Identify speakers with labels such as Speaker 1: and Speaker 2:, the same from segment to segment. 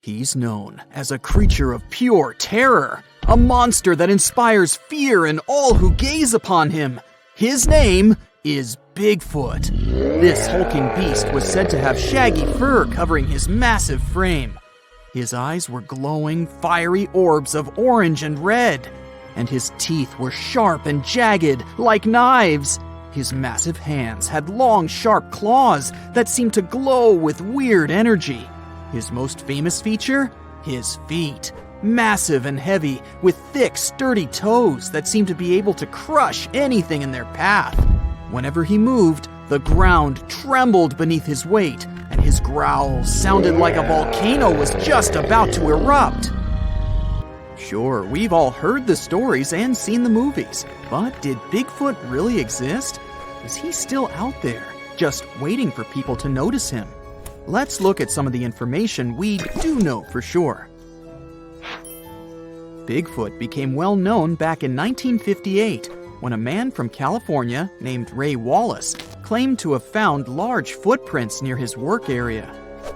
Speaker 1: He's known as a creature of pure terror, a monster that inspires fear in all who gaze upon him. His name is Bigfoot. This hulking beast was said to have shaggy fur covering his massive frame. His eyes were glowing, fiery orbs of orange and red, and his teeth were sharp and jagged like knives. His massive hands had long, sharp claws that seemed to glow with weird energy. His most famous feature? His feet. Massive and heavy, with thick, sturdy toes that seemed to be able to crush anything in their path. Whenever he moved, the ground trembled beneath his weight, and his growls sounded like a volcano was just about to erupt. Sure, we've all heard the stories and seen the movies, but did Bigfoot really exist? Is he still out there, just waiting for people to notice him? Let's look at some of the information we do know for sure. Bigfoot became well known back in 1958 when a man from California named Ray Wallace claimed to have found large footprints near his work area.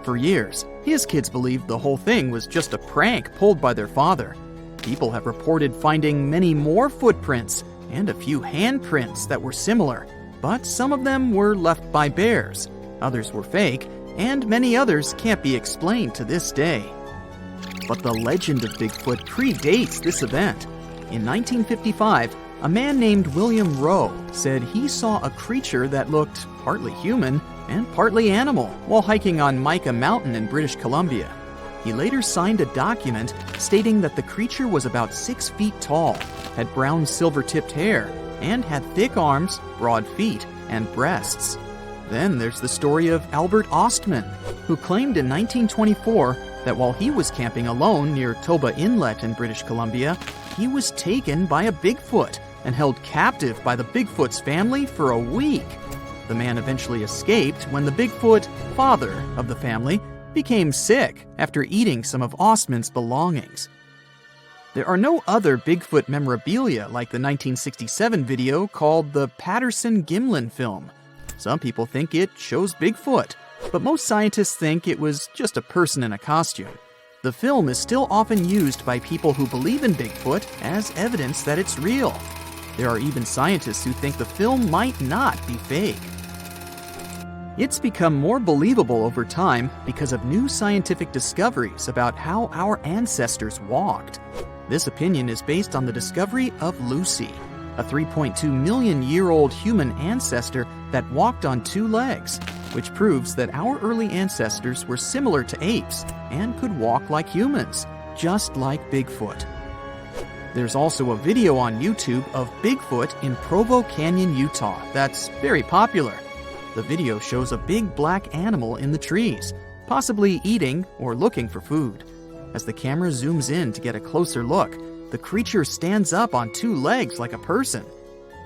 Speaker 1: For years, his kids believed the whole thing was just a prank pulled by their father. People have reported finding many more footprints and a few handprints that were similar, but some of them were left by bears, others were fake, and many others can't be explained to this day. But the legend of Bigfoot predates this event. In 1955, a man named William Rowe said he saw a creature that looked partly human and partly animal while hiking on Mica Mountain in British Columbia. He later signed a document stating that the creature was about 6 feet tall, had brown silver-tipped hair, and had thick arms, broad feet, and breasts. Then there's the story of Albert Ostman, who claimed in 1924 that while he was camping alone near Toba Inlet in British Columbia, he was taken by a Bigfoot and held captive by the Bigfoot's family for a week. The man eventually escaped when the Bigfoot, father of the family, became sick after eating some of Ostman's belongings. There are no other Bigfoot memorabilia like the 1967 video called the Patterson-Gimlin film. Some people think it shows Bigfoot, but most scientists think it was just a person in a costume. The film is still often used by people who believe in Bigfoot as evidence that it's real. There are even scientists who think the film might not be fake. It's become more believable over time because of new scientific discoveries about how our ancestors walked. This opinion is based on the discovery of Lucy, a 3.2 million year old human ancestor that walked on 2 legs, which proves that our early ancestors were similar to apes and could walk like humans, just like Bigfoot. There's also a video on YouTube of Bigfoot in Provo Canyon, Utah that's very popular. The video shows a big black animal in the trees, possibly eating or looking for food. As the camera zooms in to get a closer look, the creature stands up on 2 legs like a person.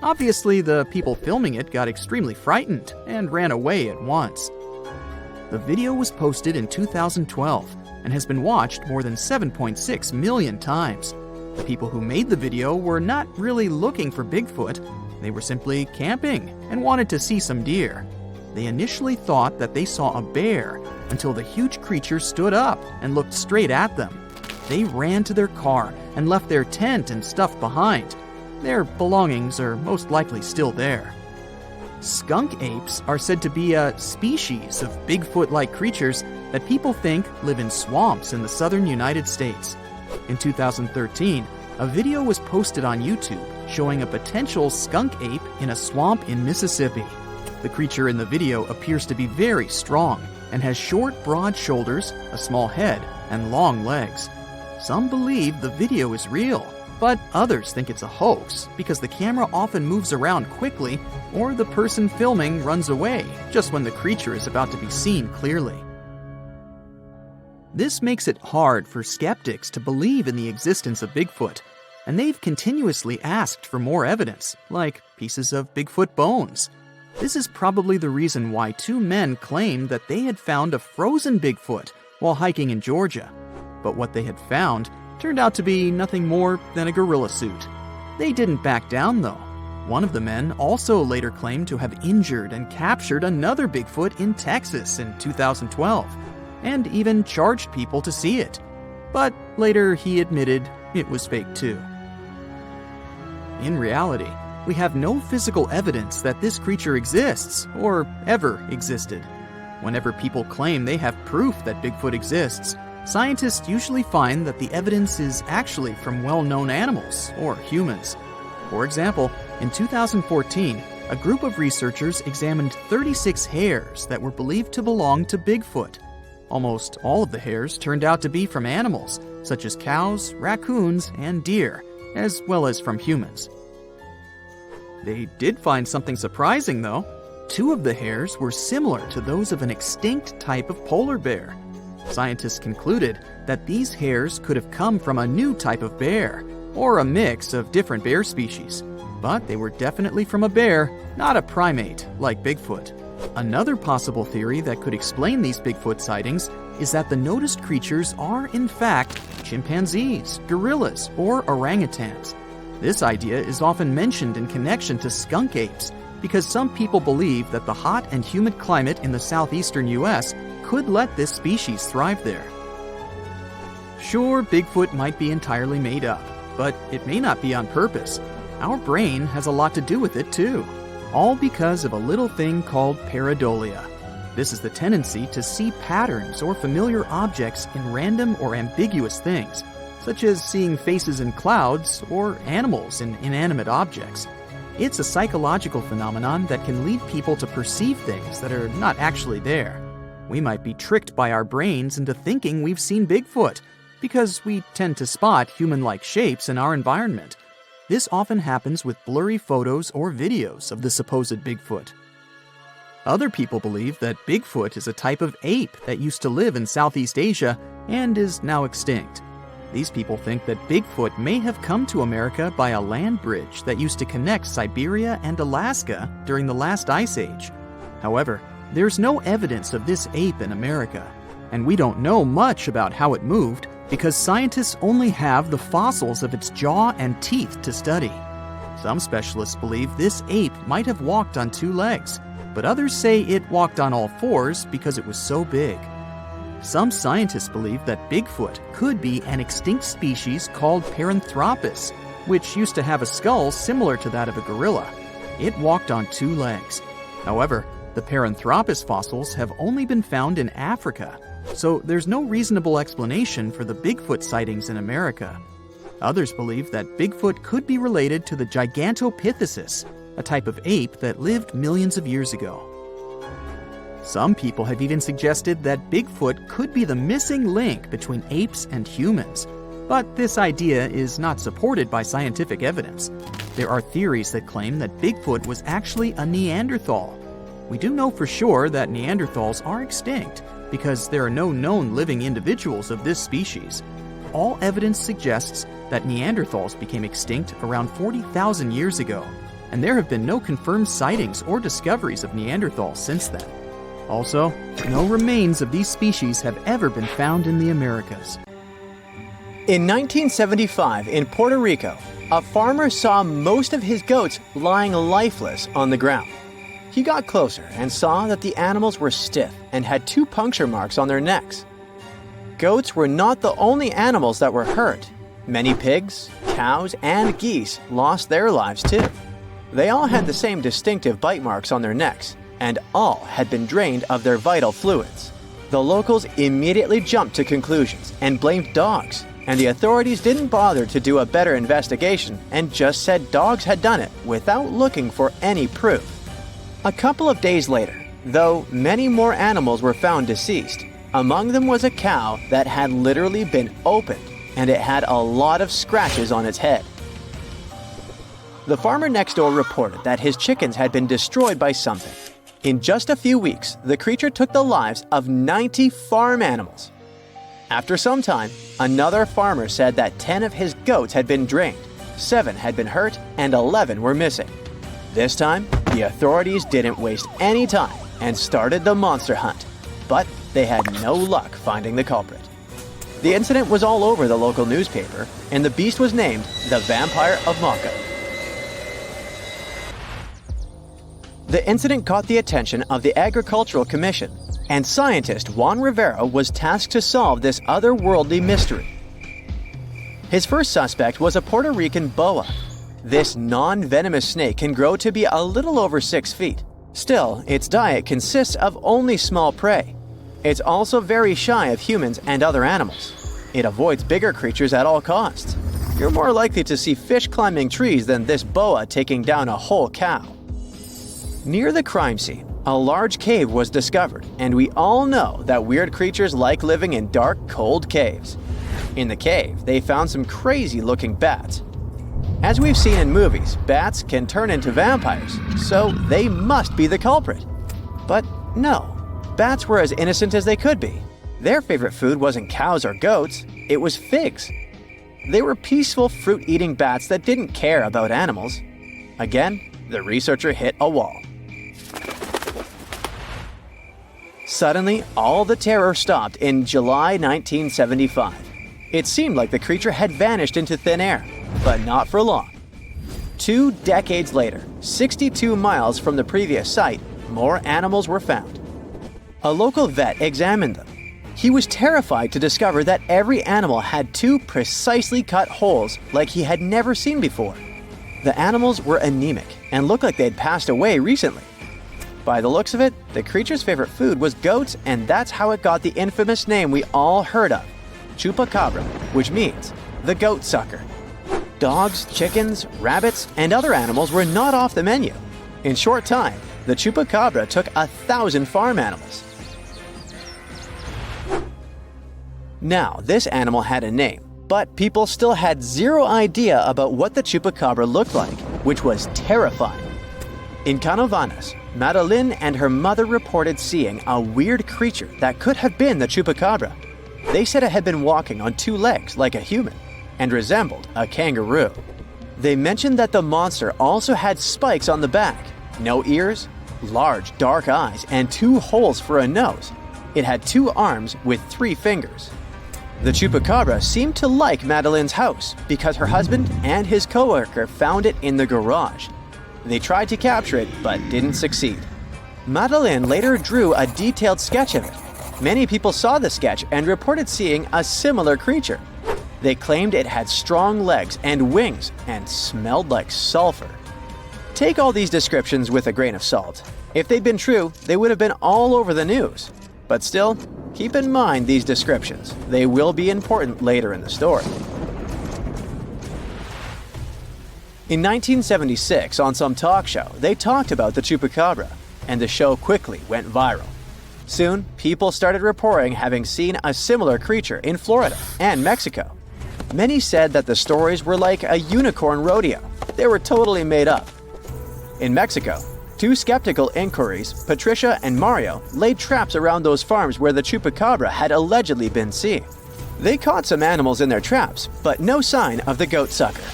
Speaker 1: Obviously, the people filming it got extremely frightened and ran away at once. The video was posted in 2012 and has been watched more than 7.6 million times. The people who made the video were not really looking for Bigfoot. They were simply camping and wanted to see some deer. They initially thought that they saw a bear until the huge creature stood up and looked straight at them. They ran to their car and left their tent and stuff behind. Their belongings are most likely still there. Skunk apes are said to be a species of Bigfoot-like creatures that people think live in swamps in the southern United States. In 2013, a video was posted on YouTube showing a potential skunk ape in a swamp in Mississippi. The creature in the video appears to be very strong and has short, broad shoulders, a small head, and long legs. Some believe the video is real, but others think it's a hoax because the camera often moves around quickly or the person filming runs away just when the creature is about to be seen clearly. This makes it hard for skeptics to believe in the existence of Bigfoot, and they've continuously asked for more evidence, like pieces of Bigfoot bones. This is probably the reason why 2 men claimed that they had found a frozen Bigfoot while hiking in Georgia. But what they had found turned out to be nothing more than a gorilla suit. They didn't back down, though. One of the men also later claimed to have injured and captured another Bigfoot in Texas in 2012. and even charged people to see it. But later he admitted it was fake too. In reality, we have no physical evidence that this creature exists or ever existed. Whenever people claim they have proof that Bigfoot exists, scientists usually find that the evidence is actually from well-known animals or humans. For example, in 2014, a group of researchers examined 36 hares that were believed to belong to Bigfoot. Almost all of the hares turned out to be from animals, such as cows, raccoons, and deer, as well as from humans. They did find something surprising, though. 2 of the hares were similar to those of an extinct type of polar bear. Scientists concluded that these hares could have come from a new type of bear, or a mix of different bear species. But they were definitely from a bear, not a primate like Bigfoot. Another possible theory that could explain these Bigfoot sightings is that the noticed creatures are, in fact, chimpanzees, gorillas, or orangutans. This idea is often mentioned in connection to skunk apes, because some people believe that the hot and humid climate in the southeastern U.S. could let this species thrive there. Sure, Bigfoot might be entirely made up, but it may not be on purpose. Our brain has a lot to do with it too, all because of a little thing called pareidolia. This is the tendency to see patterns or familiar objects in random or ambiguous things, such as seeing faces in clouds or animals in inanimate objects. It's a psychological phenomenon that can lead people to perceive things that are not actually there. We might be tricked by our brains into thinking we've seen Bigfoot, because we tend to spot human-like shapes in our environment. This often happens with blurry photos or videos of the supposed Bigfoot. Other people believe that Bigfoot is a type of ape that used to live in Southeast Asia and is now extinct. These people think that Bigfoot may have come to America by a land bridge that used to connect Siberia and Alaska during the last ice age. However, there's no evidence of this ape in America, and we don't know much about how it moved because scientists only have the fossils of its jaw and teeth to study. Some specialists believe this ape might have walked on 2 legs, but others say it walked on all 4s because it was so big. Some scientists believe that Bigfoot could be an extinct species called Paranthropus, which used to have a skull similar to that of a gorilla. It walked on 2 legs. However, the Paranthropus fossils have only been found in Africa, so there's no reasonable explanation for the Bigfoot sightings in America. Others believe that Bigfoot could be related to the Gigantopithecus, a type of ape that lived millions of years ago. Some people have even suggested that Bigfoot could be the missing link between apes and humans, but this idea is not supported by scientific evidence. There are theories that claim that Bigfoot was actually a Neanderthal. We do know for sure that Neanderthals are extinct because there are no known living individuals of this species. All evidence suggests that Neanderthals became extinct around 40,000 years ago, and there have been no confirmed sightings or discoveries of Neanderthals since then. Also, no remains of these species have ever been found in the Americas.
Speaker 2: In 1975, in Puerto Rico, a farmer saw most of his goats lying lifeless on the ground. He got closer and saw that the animals were stiff and had 2 puncture marks on their necks. Goats were not the only animals that were hurt. Many pigs, cows, and geese lost their lives too. They all had the same distinctive bite marks on their necks, and all had been drained of their vital fluids. The locals immediately jumped to conclusions and blamed dogs, and the authorities didn't bother to do a better investigation and just said dogs had done it without looking for any proof. A couple of days later, though, many more animals were found deceased. Among them was a cow that had literally been opened, and it had a lot of scratches on its head. The farmer next door reported that his chickens had been destroyed by something. In just a few weeks, the creature took the lives of 90 farm animals. After some time, another farmer said that 10 of his goats had been drained, 7 had been hurt, and 11 were missing. This time, the authorities didn't waste any time and started the monster hunt, but they had no luck finding the culprit. The incident was all over the local newspaper, and the beast was named the Vampire of Maka. The incident caught the attention of the Agricultural Commission, and scientist Juan Rivera was tasked to solve this otherworldly mystery. His first suspect was a Puerto Rican boa. This non-venomous snake can grow to be a little over 6 feet. Still, its diet consists of only small prey. It's also very shy of humans and other animals. It avoids bigger creatures at all costs. You're more likely to see fish climbing trees than this boa taking down a whole cow. Near the crime scene, a large cave was discovered, and we all know that weird creatures like living in dark, cold caves. In the cave, they found some crazy-looking bats. As we've seen in movies, bats can turn into vampires, so they must be the culprit. But no, bats were as innocent as they could be. Their favorite food wasn't cows or goats, it was figs. They were peaceful fruit-eating bats that didn't care about animals. Again, the researcher hit a wall. Suddenly, all the terror stopped in July 1975. It seemed like the creature had vanished into thin air, but not for long. 2 decades later, 62 miles from the previous site, more animals were found. A local vet examined them. He was terrified to discover that every animal had 2 precisely cut holes like he had never seen before. The animals were anemic and looked like they'd passed away recently. By the looks of it, the creature's favorite food was goats, and that's how it got the infamous name we all heard of, chupacabra, which means the goat sucker. Dogs, chickens, rabbits, and other animals were not off the menu. In short time, the chupacabra took 1,000 farm animals. Now, this animal had a name, but people still had zero idea about what the chupacabra looked like, which was terrifying. In Canovanas, Madeline and her mother reported seeing a weird creature that could have been the chupacabra. They said it had been walking on 2 legs like a human and resembled a kangaroo. They mentioned that the monster also had spikes on the back, no ears, large dark eyes, and 2 holes for a nose. It had 2 arms with 3 fingers. The chupacabra seemed to like Madeline's house because her husband and his coworker found it in the garage. They tried to capture it, but didn't succeed. Madeline later drew a detailed sketch of it. Many people saw the sketch and reported seeing a similar creature. They claimed it had strong legs and wings and smelled like sulfur. Take all these descriptions with a grain of salt. If they'd been true, they would have been all over the news. But still, keep in mind these descriptions. They will be important later in the story. In 1976, on some talk show, they talked about the chupacabra, and the show quickly went viral. Soon, people started reporting having seen a similar creature in Florida and Mexico. Many said that the stories were like a unicorn rodeo. They were totally made up. In Mexico, 2 skeptical inquiries, Patricia and Mario, laid traps around those farms where the chupacabra had allegedly been seen. They caught some animals in their traps, but no sign of the goat sucker.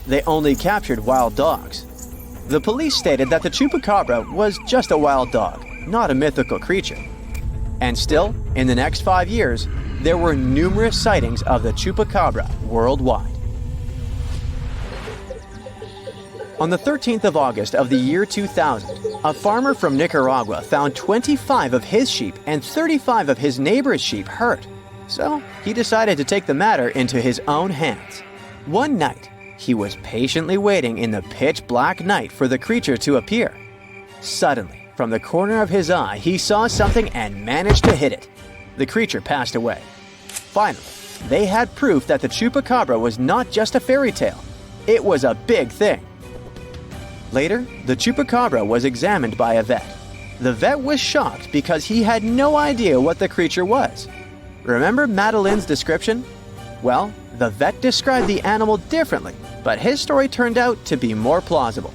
Speaker 2: They only captured wild dogs. The police stated that the chupacabra was just a wild dog, not a mythical creature. And still, in the next 5 years, there were numerous sightings of the chupacabra worldwide. On the 13th of August of the year 2000, a farmer from Nicaragua found 25 of his sheep and 35 of his neighbor's sheep hurt. So he decided to take the matter into his own hands. One night, he was patiently waiting in the pitch-black night for the creature to appear. Suddenly, from the corner of his eye, he saw something and managed to hit it. The creature passed away. Finally, they had proof that the chupacabra was not just a fairy tale. It was a big thing. Later, the chupacabra was examined by a vet. The vet was shocked because he had no idea what the creature was. Remember Madeline's description? Well, the vet described the animal differently, but his story turned out to be more plausible.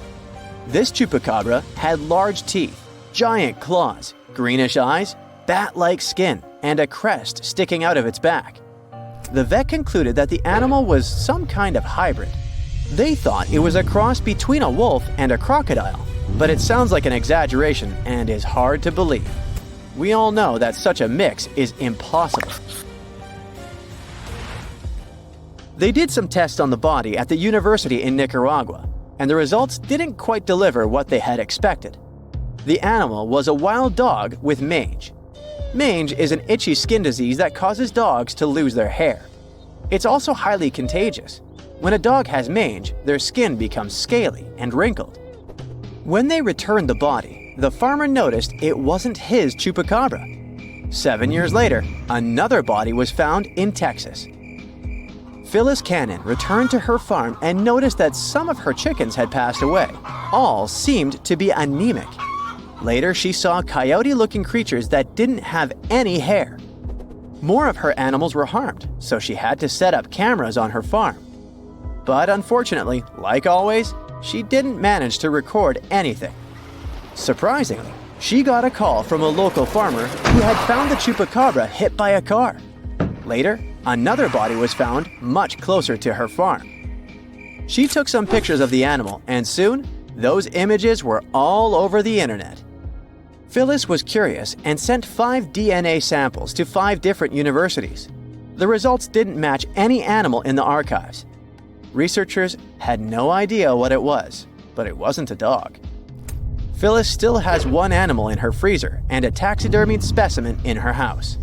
Speaker 2: This chupacabra had large teeth, giant claws, greenish eyes, bat-like skin, and a crest sticking out of its back. The vet concluded that the animal was some kind of hybrid. They thought it was a cross between a wolf and a crocodile, but it sounds like an exaggeration and is hard to believe. We all know that such a mix is impossible. They did some tests on the body at the university in Nicaragua, and the results didn't quite deliver what they had expected. The animal was a wild dog with mange. Mange is an itchy skin disease that causes dogs to lose their hair. It's also highly contagious. When a dog has mange, their skin becomes scaly and wrinkled. When they returned the body, the farmer noticed it wasn't his chupacabra. 7 years later, another body was found in Texas. Phyllis Cannon returned to her farm and noticed that some of her chickens had passed away. All seemed to be anemic. Later, she saw coyote-looking creatures that didn't have any hair. More of her animals were harmed, so she had to set up cameras on her farm. But unfortunately, like always, she didn't manage to record anything. Surprisingly, she got a call from a local farmer who had found the chupacabra hit by a car. Later, another body was found much closer to her farm. She took some pictures of the animal, and soon, those images were all over the internet. Phyllis was curious and sent 5 DNA samples to 5 different universities. The results didn't match any animal in the archives. Researchers had no idea what it was, but it wasn't a dog. Phyllis still has one animal in her freezer and a taxidermied specimen in her house.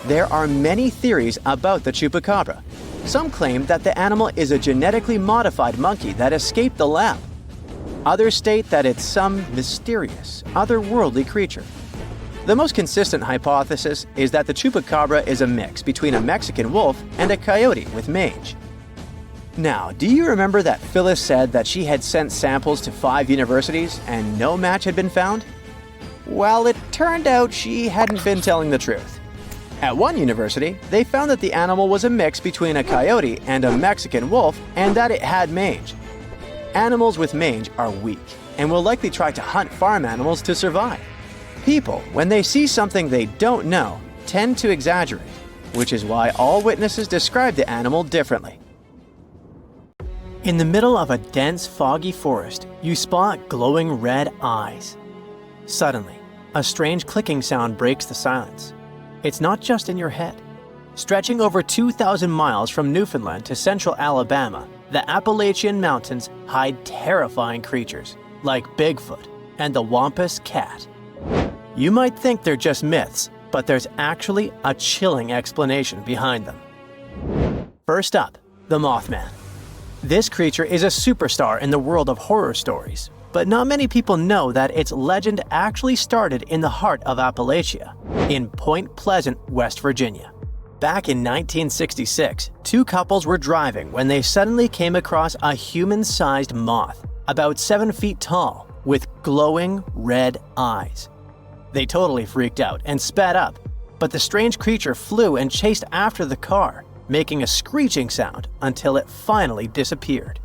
Speaker 2: There are many theories about the chupacabra. Some claim that the animal is a genetically modified monkey that escaped the lab. Others state that it's some mysterious, otherworldly creature. The most consistent hypothesis is that the chupacabra is a mix between a Mexican wolf and a coyote with mange. Now, do you remember that Phyllis said that she had sent samples to 5 universities and no match had been found? Well, it turned out she hadn't been telling the truth. At one university, they found that the animal was a mix between a coyote and a Mexican wolf and that it had mange. Animals with mange are weak and will likely try to hunt farm animals to survive. People, when they see something they don't know, tend to exaggerate, which is why all witnesses describe the animal differently. In the middle of a dense, foggy forest, you spot glowing red eyes. Suddenly, a strange clicking sound breaks the silence. It's not just in your head. Stretching over 2,000 miles from Newfoundland to central Alabama, the Appalachian Mountains hide terrifying creatures like Bigfoot and the Wampus cat. You might think they're just myths, but there's actually a chilling explanation behind them. First up, the Mothman. This creature is a superstar in the world of horror stories, but not many people know that its legend actually started in the heart of Appalachia, in Point Pleasant, West Virginia. Back in 1966, 2 couples were driving when they suddenly came across a human-sized moth, about 7 feet tall, with glowing red eyes. They totally freaked out and sped up, but the strange creature flew and chased after the car, making a screeching sound until it finally disappeared.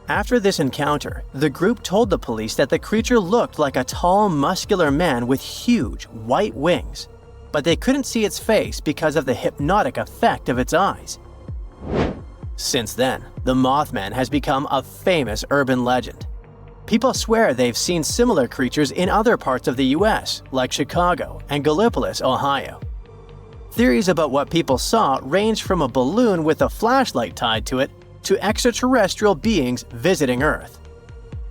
Speaker 2: After this encounter, the group told the police that the creature looked like a tall, muscular man with huge, white wings, but they couldn't see its face because of the hypnotic effect of its eyes. Since then, the Mothman has become a famous urban legend. People swear they've seen similar creatures in other parts of the US, like Chicago and Gallipolis, Ohio. Theories about what people saw range from a balloon with a flashlight tied to it to extraterrestrial beings visiting Earth.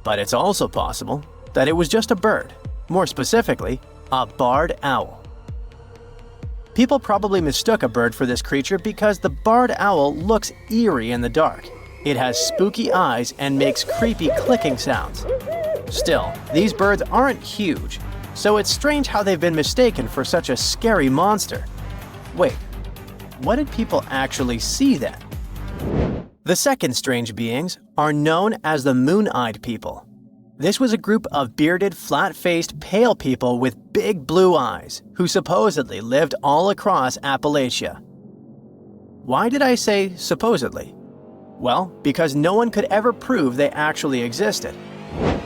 Speaker 2: But it's also possible that it was just a bird, more specifically, a barred owl. People probably mistook a bird for this creature because the barred owl looks eerie in the dark. It has spooky eyes and makes creepy clicking sounds. Still, these birds aren't huge, so it's strange how they've been mistaken for such a scary monster. Wait, what did people actually see then? The second strange beings are known as the moon-eyed people. This was a group of bearded, flat-faced, pale people with big blue eyes who supposedly lived all across Appalachia. Why did I say supposedly? Well, because no one could ever prove they actually existed.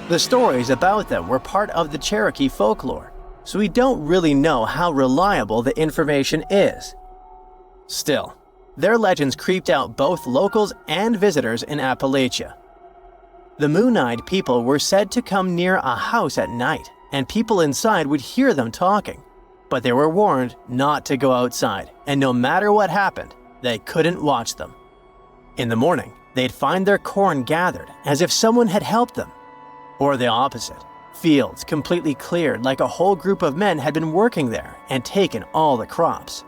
Speaker 2: The stories about them were part of the Cherokee folklore, so we don't really know how reliable the information is. Still, their legends creeped out both locals and visitors in Appalachia. The moon-eyed people were said to come near a house at night, and people inside would hear them talking. But they were warned not to go outside, and no matter what happened, they couldn't watch them. In the morning, they'd find their corn gathered as if someone had helped them. Or the opposite, Fields completely cleared like a whole group of men had been working there and taken all the crops.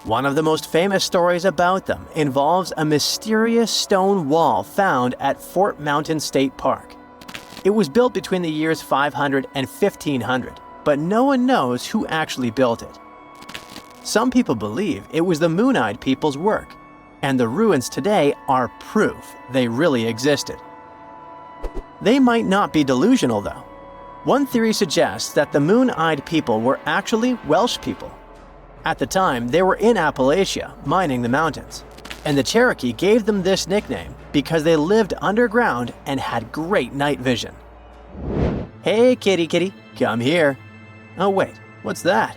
Speaker 2: One of the most famous stories about them involves a mysterious stone wall found at Fort Mountain State Park. It was built between the years 500 and 1500, but no one knows who actually built it. Some people believe it was the Moon-eyed people's work, and the ruins today are proof they really existed. They might not be delusional though. One theory suggests that the Moon-eyed people were actually Welsh people. At the time, they were in Appalachia, mining the mountains, and the Cherokee gave them this nickname because they lived underground and had great night vision. Hey kitty kitty, come here. Oh wait, what's that?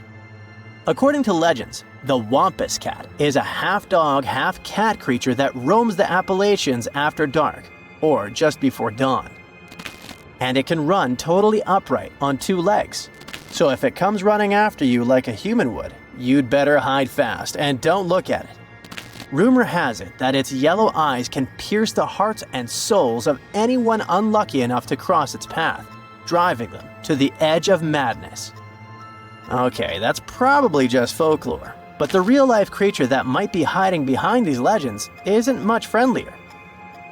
Speaker 2: According to legends, the Wampus cat is a half-dog, half-cat creature that roams the Appalachians after dark, or just before dawn. And it can run totally upright on two legs. So if it comes running after you like a human would, you'd better hide fast and don't look at it. Rumor has it that its yellow eyes can pierce the hearts and souls of anyone unlucky enough to cross its path, driving them to the edge of madness. Okay, that's probably just folklore, but the real-life creature that might be hiding behind these legends isn't much friendlier.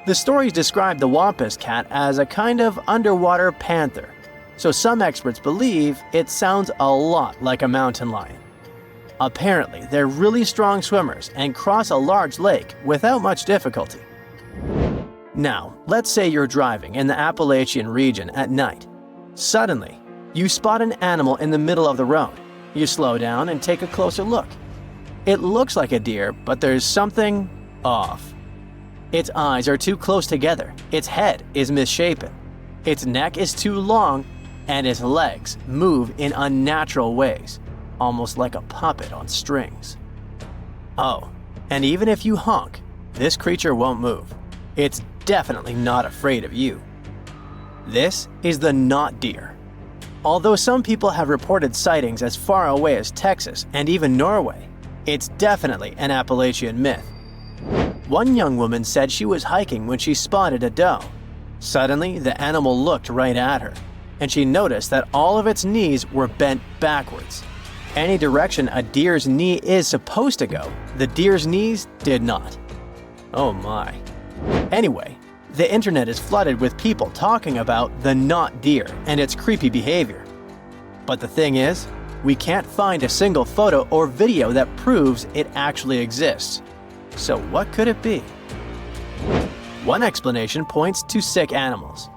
Speaker 2: The stories describe the Wampus cat as a kind of underwater panther, so some experts believe it sounds a lot like a mountain lion. Apparently, they're really strong swimmers and cross a large lake without much difficulty. Now, let's say you're driving in the Appalachian region at night. Suddenly, you spot an animal in the middle of the road. You slow down and take a closer look. It looks like a deer, but there's something off. Its eyes are too close together, its head is misshapen, its neck is too long, and its legs move in unnatural ways, almost like a puppet on strings. Oh, and even if you honk, this creature won't move. It's definitely not afraid of you. This is the not deer. Although some people have reported sightings as far away as Texas and even Norway, it's definitely an Appalachian myth. One young woman said she was hiking when she spotted a doe. Suddenly, the animal looked right at her, and she noticed that all of its knees were bent backwards. Any direction a deer's knee is supposed to go, the deer's knees did not. Oh my. Anyway, the internet is flooded with people talking about the not deer and its creepy behavior. But the thing is, we can't find a single photo or video that proves it actually exists. So what could it be? One explanation points to sick animals.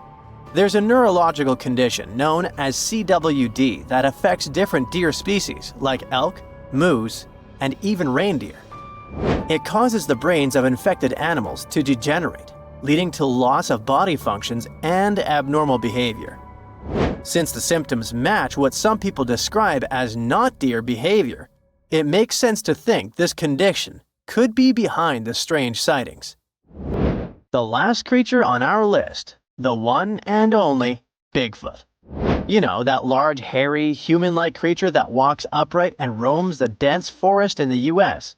Speaker 2: There's a neurological condition known as CWD that affects different deer species like elk, moose, and even reindeer. It causes the brains of infected animals to degenerate, leading to loss of body functions and abnormal behavior. Since the symptoms match what some people describe as not deer behavior, it makes sense to think this condition could be behind the strange sightings. The last creature on our list, the one and only Bigfoot. You know, that large, hairy, human-like creature that walks upright and roams the dense forest in the US.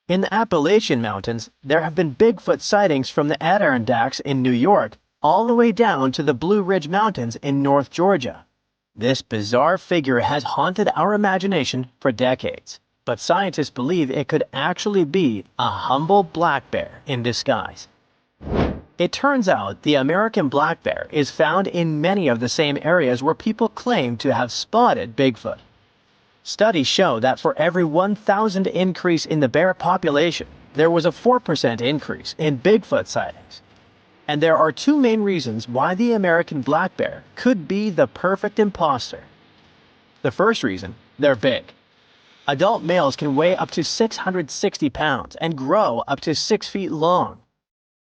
Speaker 2: In the Appalachian Mountains, there have been Bigfoot sightings from the Adirondacks in New York all the way down to the Blue Ridge Mountains in North Georgia. This bizarre figure has haunted our imagination for decades, but scientists believe it could actually be a humble black bear in disguise. It turns out the American black bear is found in many of the same areas where people claim to have spotted Bigfoot. Studies show that for every 1,000 increase in the bear population, there was a 4% increase in Bigfoot sightings. And there are two main reasons why the American black bear could be the perfect imposter. The first reason, they're big. Adult males can weigh up to 660 pounds and grow up to 6 feet long.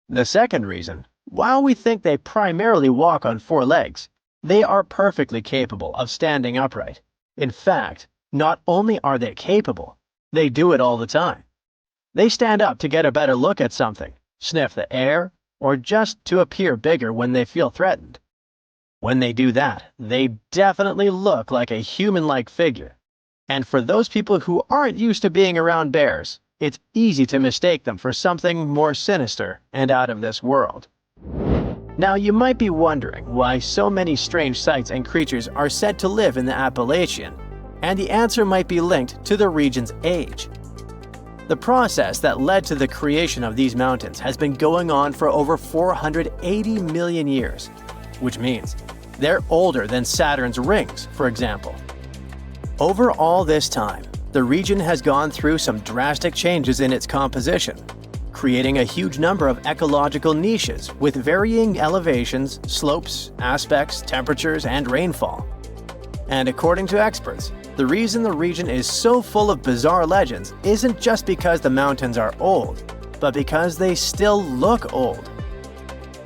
Speaker 2: The second reason, while we think they primarily walk on 4 legs, they are perfectly capable of standing upright. In fact, not only are they capable, they do it all the time. They stand up to get a better look at something, sniff the air, or just to appear bigger when they feel threatened. When they do that, they definitely look like a human-like figure. And for those people who aren't used to being around bears, it's easy to mistake them for something more sinister and out of this world. Now you might be wondering why so many strange sights and creatures are said to live in the Appalachian, and the answer might be linked to the region's age. The process that led to the creation of these mountains has been going on for over 480 million years, which means they're older than Saturn's rings, for example. Over all this time, the region has gone through some drastic changes in its composition, creating a huge number of ecological niches with varying elevations, slopes, aspects, temperatures, and rainfall. And according to experts, the reason the region is so full of bizarre legends isn't just because the mountains are old, but because they still look old.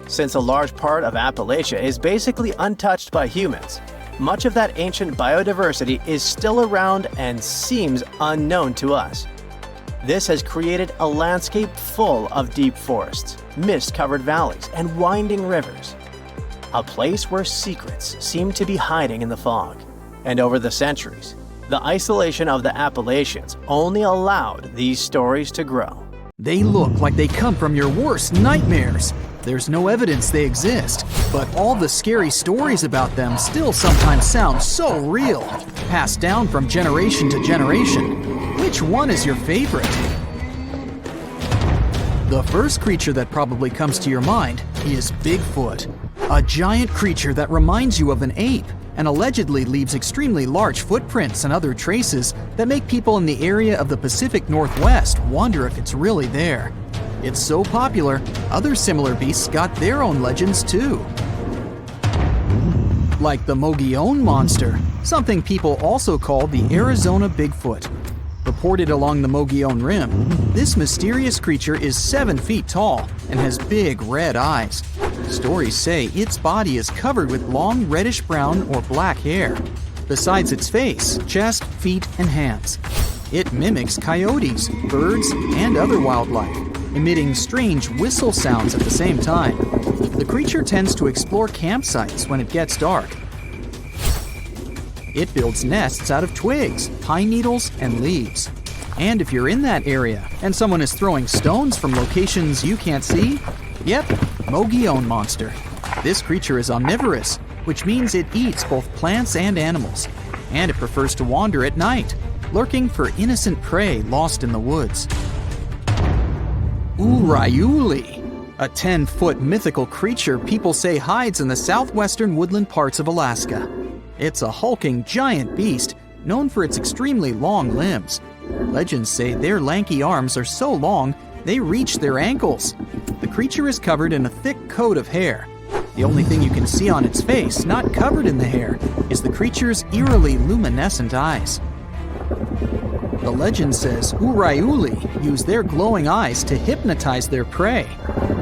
Speaker 2: Since a large part of Appalachia is basically untouched by humans, much of that ancient biodiversity is still around and seems unknown to us. This has created a landscape full of deep forests, mist-covered valleys, and winding rivers. A place where secrets seem to be hiding in the fog. And over the centuries, the isolation of the Appalachians only allowed these stories to grow.
Speaker 1: They look like they come from your worst nightmares. There's no evidence they exist, but all the scary stories about them still sometimes sound so real, passed down from generation to generation. Which one is your favorite? The first creature that probably comes to your mind is Bigfoot, a giant creature that reminds you of an ape and allegedly leaves extremely large footprints and other traces that make people in the area of the Pacific Northwest wonder if it's really there. It's so popular, other similar beasts got their own legends too. Like the Mogollon Monster, something people also call the Arizona Bigfoot. Reported along the Mogollon Rim, this mysterious creature is 7 feet tall and has big red eyes. Stories say its body is covered with long reddish-brown or black hair, besides its face, chest, feet, and hands. It mimics coyotes, birds, and other wildlife, emitting strange whistle sounds at the same time. The creature tends to explore campsites when it gets dark. It builds nests out of twigs, pine needles, and leaves. And if you're in that area and someone is throwing stones from locations you can't see, yep, Mogollon Monster. This creature is omnivorous, which means it eats both plants and animals. And it prefers to wander at night, lurking for innocent prey lost in the woods. Urayuli, a 10-foot mythical creature people say hides in the southwestern woodland parts of Alaska. It's a hulking giant beast known for its extremely long limbs. Legends say their lanky arms are so long they reach their ankles. The creature is covered in a thick coat of hair. The only thing you can see on its face, not covered in the hair, is the creature's eerily luminescent eyes. The legend says Urayuli use their glowing eyes to hypnotize their prey.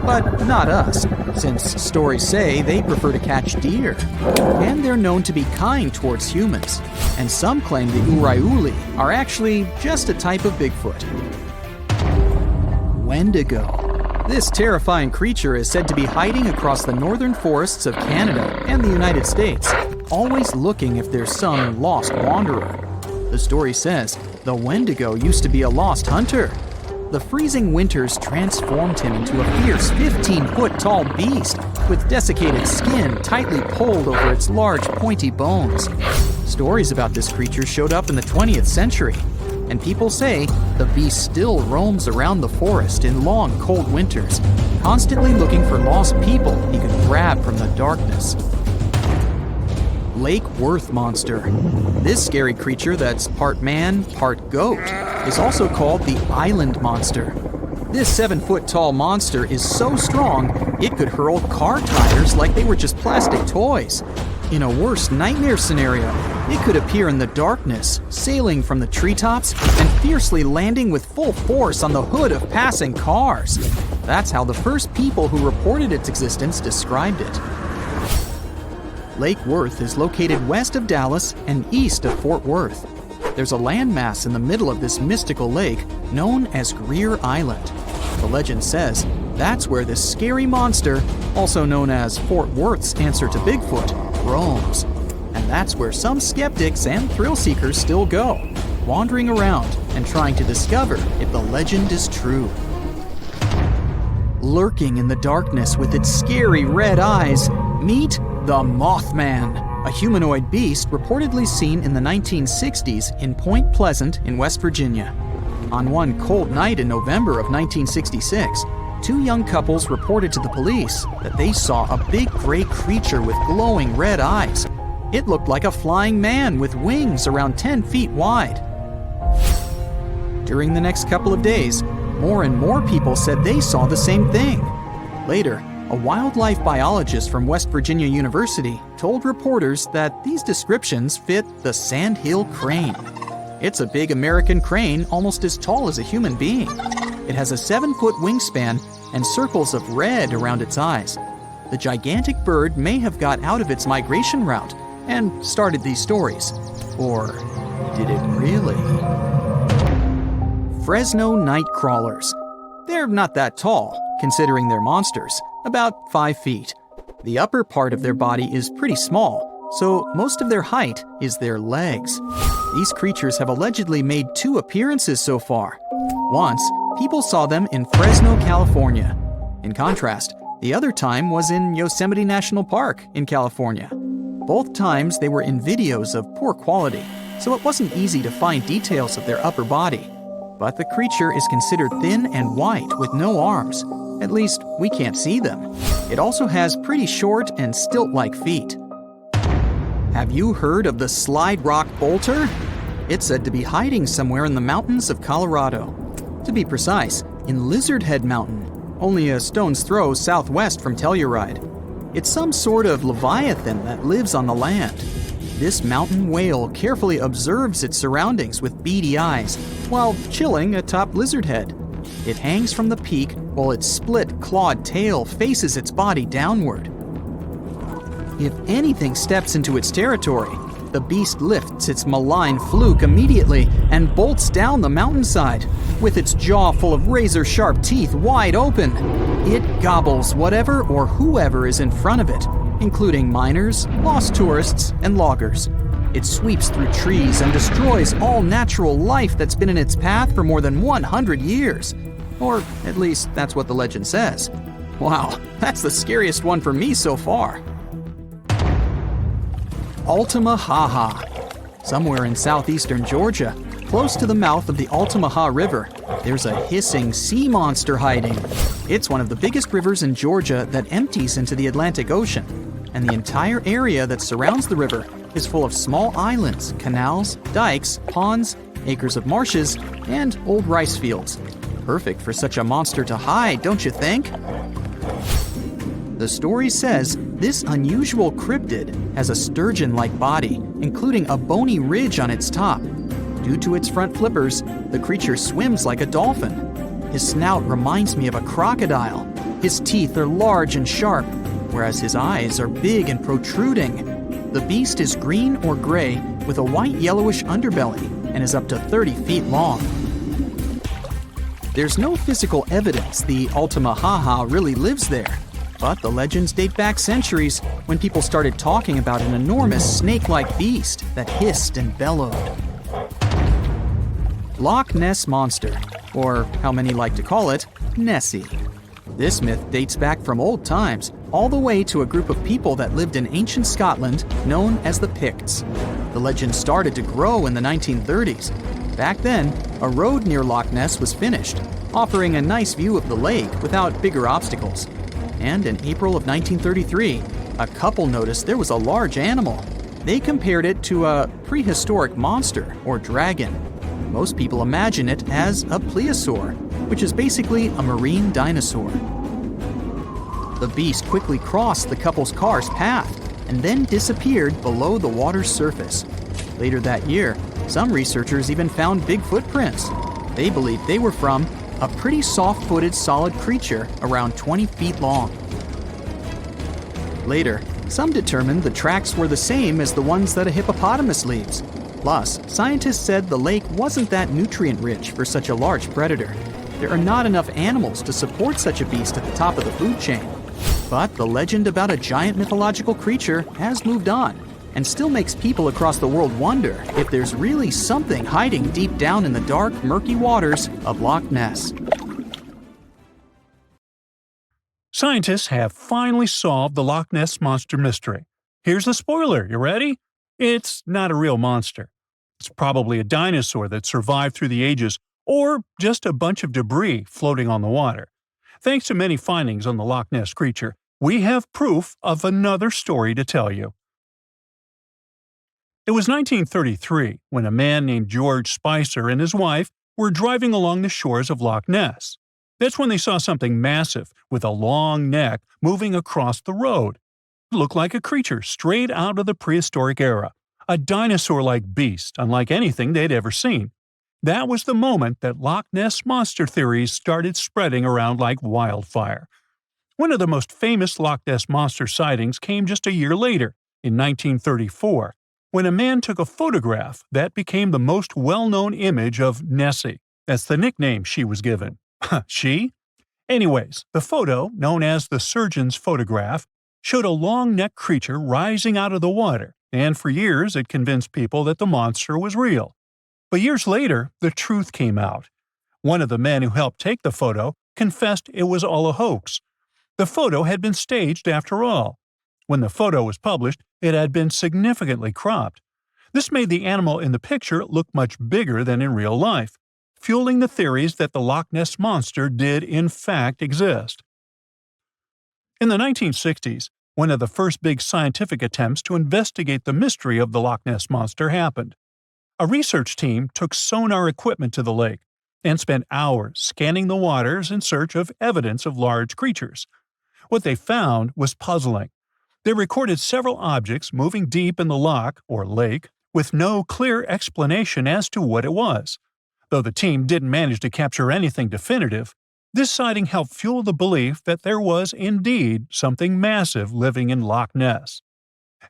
Speaker 1: But not us, since stories say they prefer to catch deer. And they're known to be kind towards humans. And some claim the Urayuli are actually just a type of Bigfoot. Wendigo. This terrifying creature is said to be hiding across the northern forests of Canada and the United States, always looking if there's some lost wanderer. The story says the Wendigo used to be a lost hunter. The freezing winters transformed him into a fierce 15-foot-tall beast with desiccated skin tightly pulled over its large, pointy bones. Stories about this creature showed up in the 20th century, and people say the beast still roams around the forest in long, cold winters, constantly looking for lost people he could grab from the darkness. Lake Worth Monster. This scary creature that's part man, part goat is also called the Island Monster. This 7-foot-tall monster is so strong it could hurl car tires like they were just plastic toys. In a worst nightmare scenario, it could appear in the darkness, sailing from the treetops and fiercely landing with full force on the hood of passing cars. That's how the first people who reported its existence described it. Lake Worth is located west of Dallas and east of Fort Worth. There's a landmass in the middle of this mystical lake known as Greer Island. The legend says that's where this scary monster, also known as Fort Worth's answer to Bigfoot, roams. And that's where some skeptics and thrill seekers still go, wandering around and trying to discover if the legend is true. Lurking in the darkness with its scary red eyes, meet the Mothman, a humanoid beast reportedly seen in the 1960s in Point Pleasant in West Virginia. On one cold night in November of 1966, two young couples reported to the police that they saw a big gray creature with glowing red eyes. It looked like a flying man with wings around 10 feet wide. During the next couple of days, more and more people said they saw the same thing. Later, a wildlife biologist from West Virginia University told reporters that these descriptions fit the sandhill crane. It's a big American crane almost as tall as a human being. It has a 7-foot wingspan and circles of red around its eyes. The gigantic bird may have got out of its migration route and started these stories. Or did it really? Fresno night crawlers. They're not that tall, considering they're monsters, about 5 feet. The upper part of their body is pretty small, so most of their height is their legs. These creatures have allegedly made 2 appearances so far. Once, people saw them in Fresno, California. In contrast, the other time was in Yosemite National Park in California. Both times they were in videos of poor quality, so it wasn't easy to find details of their upper body. But the creature is considered thin and white with no arms. At least, we can't see them. It also has pretty short and stilt-like feet. Have you heard of the slide rock bolter? It's said to be hiding somewhere in the mountains of Colorado. To be precise, in Lizard Head Mountain, only a stone's throw southwest from Telluride. It's some sort of leviathan that lives on the land. This mountain whale carefully observes its surroundings with beady eyes while chilling atop Lizard Head. It hangs from the peak while its split, clawed tail faces its body downward. If anything steps into its territory, the beast lifts its malign fluke immediately and bolts down the mountainside. With its jaw full of razor-sharp teeth wide open, it gobbles whatever or whoever is in front of it, including miners, lost tourists, and loggers. It sweeps through trees and destroys all natural life that's been in its path for more than 100 years. Or at least that's what the legend says. Wow, that's the scariest one for me so far. Altamaha. Somewhere in southeastern Georgia, close to the mouth of the Altamaha River, there's a hissing sea monster hiding. It's one of the biggest rivers in Georgia that empties into the Atlantic Ocean, and the entire area that surrounds the river is full of small islands, canals, dikes, ponds, acres of marshes, and old rice fields. Perfect for such a monster to hide, don't you think? The story says this unusual cryptid has a sturgeon-like body, including a bony ridge on its top. Due to its front flippers, the creature swims like a dolphin. His snout reminds me of a crocodile. His teeth are large and sharp, whereas his eyes are big and protruding. The beast is green or gray with a white-yellowish underbelly and is up to 30 feet long. There's no physical evidence the Altamaha really lives there, but the legends date back centuries when people started talking about an enormous snake-like beast that hissed and bellowed. Loch Ness Monster, or how many like to call it, Nessie. This myth dates back from old times, all the way to a group of people that lived in ancient Scotland known as the Picts. The legend started to grow in the 1930s. Back then, a road near Loch Ness was finished, offering a nice view of the lake without bigger obstacles. And in April of 1933, a couple noticed there was a large animal. They compared it to a prehistoric monster or dragon. Most people imagine it as a plesiosaur, which is basically a marine dinosaur. The beast quickly crossed the couple's car's path and then disappeared below the water's surface. Later that year, some researchers even big footprints. They believed they were from a pretty soft-footed solid creature around 20 feet long. Later, some determined the tracks were the same as the ones that a hippopotamus leaves. Plus, scientists said the lake wasn't that nutrient-rich for such a large predator. There are not enough animals to support such a beast at the top of the food chain. But the legend about a giant mythological creature has moved on and still makes people across the world wonder if there's really something hiding deep down in the dark, murky waters of Loch Ness.
Speaker 3: Scientists have finally solved the Loch Ness Monster mystery. Here's the spoiler, you ready? It's not a real monster. It's probably a dinosaur that survived through the ages, or just a bunch of debris floating on the water. Thanks to many findings on the Loch Ness creature, we have proof of another story to tell you. It was 1933 when a man named George Spicer and his wife were driving along the shores of Loch Ness. That's when they saw something massive with a long neck moving across the road. It looked like a creature straight out of the prehistoric era, a dinosaur-like beast unlike anything they'd ever seen. That was the moment that Loch Ness monster theories started spreading around like wildfire. One of the most famous Loch Ness monster sightings came just a year later, in 1934, when a man took a photograph that became the most well-known image of Nessie. That's the nickname she was given. She? Anyways, the photo, known as the surgeon's photograph, showed a long-necked creature rising out of the water, and for years it convinced people that the monster was real. But years later, the truth came out. One of the men who helped take the photo confessed it was all a hoax. The photo had been staged after all. When the photo was published, it had been significantly cropped. This made the animal in the picture look much bigger than in real life, fueling the theories that the Loch Ness Monster did in fact exist. In the 1960s, one of the first big scientific attempts to investigate the mystery of the Loch Ness Monster happened. A research team took sonar equipment to the lake and spent hours scanning the waters in search of evidence of large creatures. What they found was puzzling. They recorded several objects moving deep in the loch, or lake, with no clear explanation as to what it was. Though the team didn't manage to capture anything definitive, this sighting helped fuel the belief that there was indeed something massive living in Loch Ness.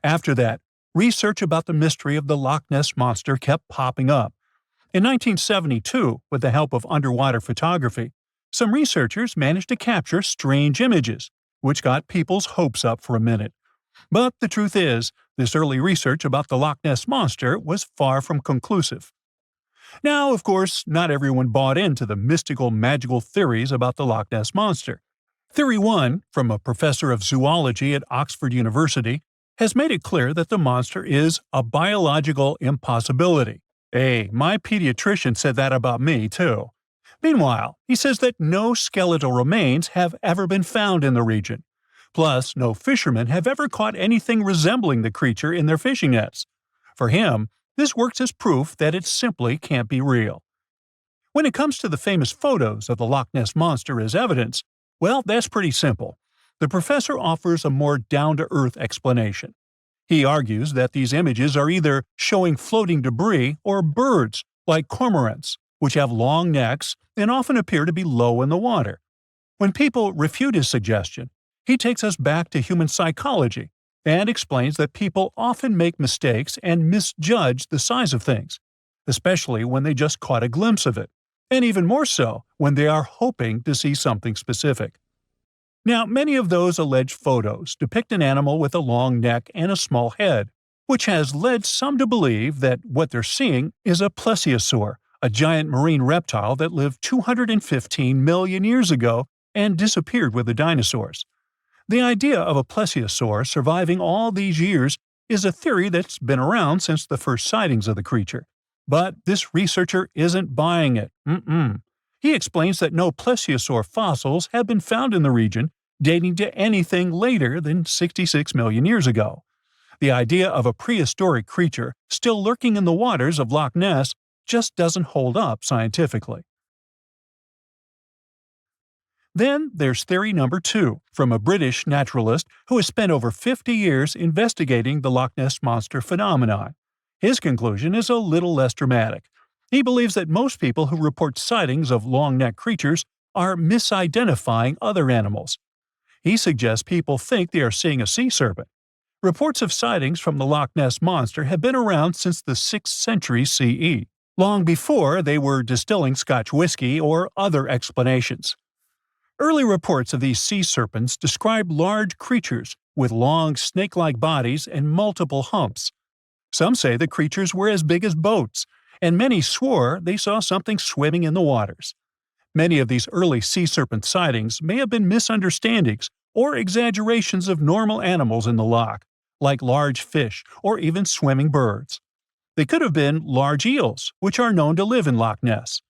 Speaker 3: After that, research about the mystery of the Loch Ness Monster kept popping up. In 1972, with the help of underwater photography, some researchers managed to capture strange images, which got people's hopes up for a minute. But the truth is, this early research about the Loch Ness Monster was far from conclusive. Now, of course, not everyone bought into the mystical, magical theories about the Loch Ness Monster. Theory 1, from a professor of zoology at Oxford University, has made it clear that the monster is a biological impossibility. Hey, my pediatrician said that about me, too. Meanwhile, he says that no skeletal remains have ever been found in the region. Plus, no fishermen have ever caught anything resembling the creature in their fishing nets. For him, this works as proof that it simply can't be real. When it comes to the famous photos of the Loch Ness Monster as evidence, well, that's pretty simple. The professor offers a more down-to-earth explanation. He argues that these images are either showing floating debris or birds, like cormorants, which have long necks and often appear to be low in the water. When people refute his suggestion, he takes us back to human psychology and explains that people often make mistakes and misjudge the size of things, especially when they just caught a glimpse of it, and even more so when they are hoping to see something specific. Now, many of those alleged photos depict an animal with a long neck and a small head, which has led some to believe that what they're seeing is a plesiosaur, a giant marine reptile that lived 215 million years ago and disappeared with the dinosaurs. The idea of a plesiosaur surviving all these years is a theory that's been around since the first sightings of the creature. But this researcher isn't buying it. He explains that no plesiosaur fossils have been found in the region dating to anything later than 66 million years ago. The idea of a prehistoric creature still lurking in the waters of Loch Ness just doesn't hold up scientifically. Then there's theory number 2, from a British naturalist who has spent over 50 years investigating the Loch Ness Monster phenomenon. His conclusion is a little less dramatic. He believes that most people who report sightings of long-necked creatures are misidentifying other animals. He suggests people think they are seeing a sea serpent. Reports of sightings from the Loch Ness Monster have been around since the 6th century CE, long before they were distilling Scotch whiskey or other explanations. Early reports of these sea serpents describe large creatures with long snake-like bodies and multiple humps. Some say the creatures were as big as boats, and many swore they saw something swimming in the waters. Many of these early sea serpent sightings may have been misunderstandings or exaggerations of normal animals in the loch, like large fish or even swimming birds. They could have been large eels, which are known to live in Loch Ness.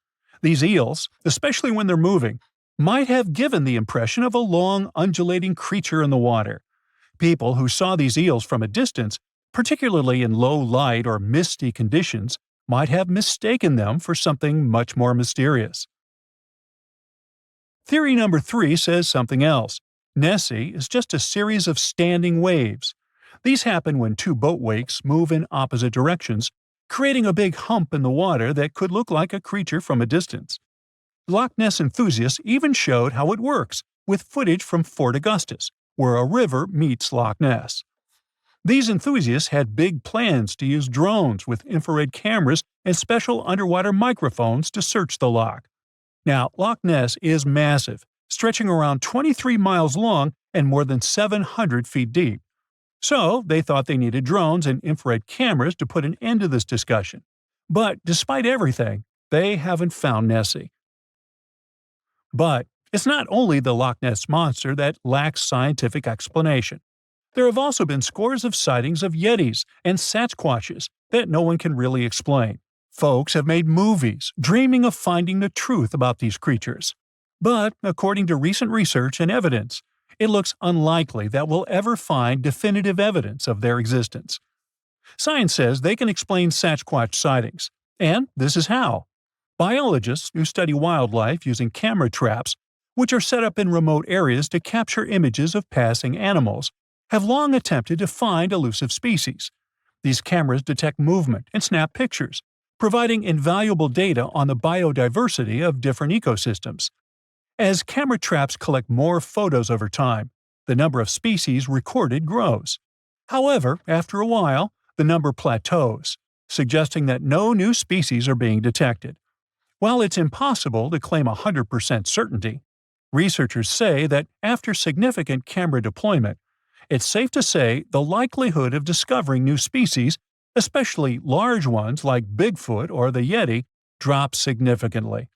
Speaker 3: These eels, especially when they're moving, might have given the impression of a long, undulating creature in the water. People who saw these eels from a distance, particularly in low light or misty conditions, might have mistaken them for something much more mysterious. Theory number 3 says something else. Nessie is just a series of standing waves. These happen when two boat wakes move in opposite directions, creating a big hump in the water that could look like a creature from a distance. Loch Ness enthusiasts even showed how it works, with footage from Fort Augustus, where a river meets Loch Ness. These enthusiasts had big plans to use drones with infrared cameras and special underwater microphones to search the loch. Now, Loch Ness is massive, stretching around 23 miles long and more than 700 feet deep. So, they thought they needed drones and infrared cameras to put an end to this discussion. But despite everything, they haven't found Nessie. But it's not only the Loch Ness Monster that lacks scientific explanation. There have also been scores of sightings of Yetis and Sasquatches that no one can really explain. Folks have made movies, dreaming of finding the truth about these creatures. But, according to recent research and evidence, it looks unlikely that we'll ever find definitive evidence of their existence. Science says they can explain Sasquatch sightings, and this is how. Biologists who study wildlife using camera traps, which are set up in remote areas to capture images of passing animals, have long attempted to find elusive species. These cameras detect movement and snap pictures, providing invaluable data on the biodiversity of different ecosystems. As camera traps collect more photos over time, the number of species recorded grows. However, after a while, the number plateaus, suggesting that no new species are being detected. While it's impossible to claim 100% certainty, researchers say that after significant camera deployment, it's safe to say the likelihood of discovering new species, especially large ones like Bigfoot or the Yeti, drops significantly.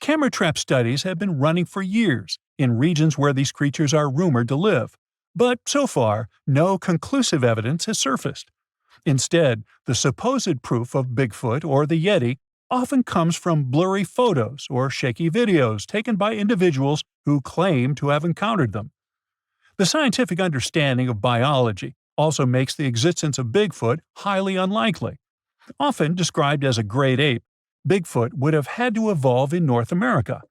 Speaker 3: Camera trap studies have been running for years in regions where these creatures are rumored to live, but so far, no conclusive evidence has surfaced. Instead, the supposed proof of Bigfoot or the Yeti often comes from blurry photos or shaky videos taken by individuals who claim to have encountered them. The scientific understanding of biology also makes the existence of Bigfoot highly unlikely. Often described as a great ape, Bigfoot would have had to evolve in North America.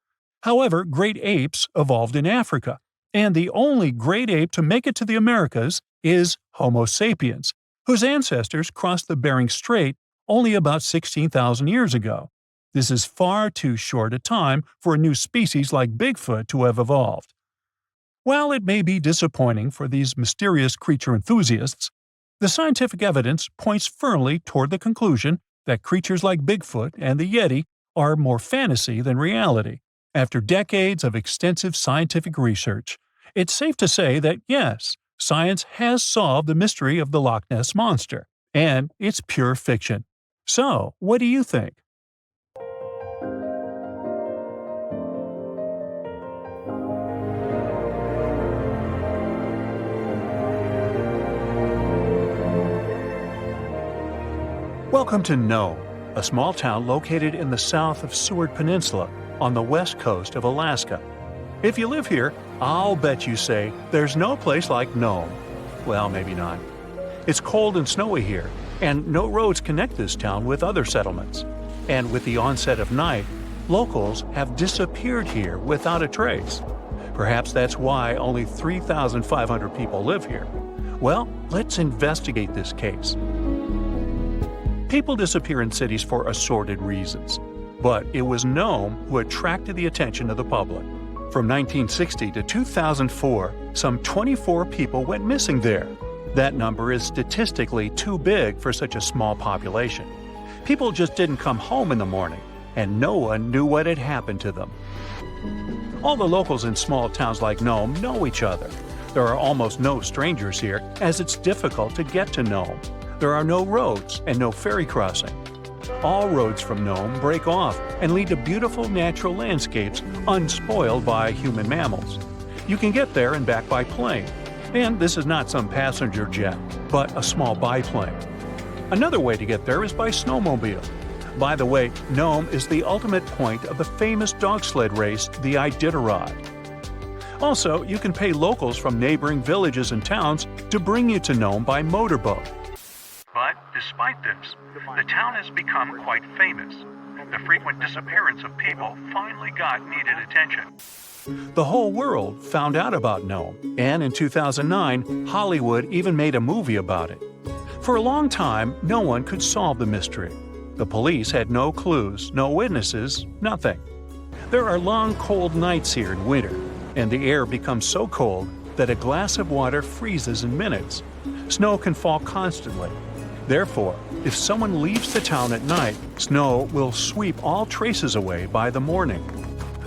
Speaker 3: However, great apes evolved in Africa, and the only great ape to make it to the Americas is Homo sapiens, whose ancestors crossed the Bering Strait only about 16,000 years ago. This is far too short a time for a new species like Bigfoot to have evolved. While it may be disappointing for these mysterious creature enthusiasts, the scientific evidence points firmly toward the conclusion that creatures like Bigfoot and the Yeti are more fantasy than reality. After decades of extensive scientific research, it's safe to say that yes, science has solved the mystery of the Loch Ness Monster, and it's pure fiction. So, what do you think? Welcome to Nome, a small town located in the south of Seward Peninsula on the west coast of Alaska. If you live here, I'll bet you say there's no place like Nome. Well, maybe not. It's cold and snowy here, and no roads connect this town with other settlements. And with the onset of night, locals have disappeared here without a trace. Perhaps that's why only 3,500 people live here. Well, let's investigate this case. People disappear in cities for assorted reasons, but it was Nome who attracted the attention of the public. From 1960 to 2004, some 24 people went missing there. That number is statistically too big for such a small population. People just didn't come home in the morning, and no one knew what had happened to them. All the locals in small towns like Nome know each other. There are almost no strangers here, as it's difficult to get to Nome. There are no roads and no ferry crossing. All roads from Nome break off and lead to beautiful natural landscapes unspoiled by human mammals. You can get there and back by plane. And this is not some passenger jet, but a small biplane. Another way to get there is by snowmobile. By the way, Nome is the ultimate point of the famous dog sled race, the Iditarod. Also, you can pay locals from neighboring villages and towns to bring you to Nome by motorboat. But despite this, the town has become quite famous. The frequent disappearance of people finally got needed attention. The whole world found out about Nome, and in 2009, Hollywood even made a movie about it. For a long time, no one could solve the mystery. The police had no clues, no witnesses, nothing. There are long, cold nights here in winter, and the air becomes so cold that a glass of water freezes in minutes. Snow can fall constantly. Therefore, if someone leaves the town at night, snow will sweep all traces away by the morning.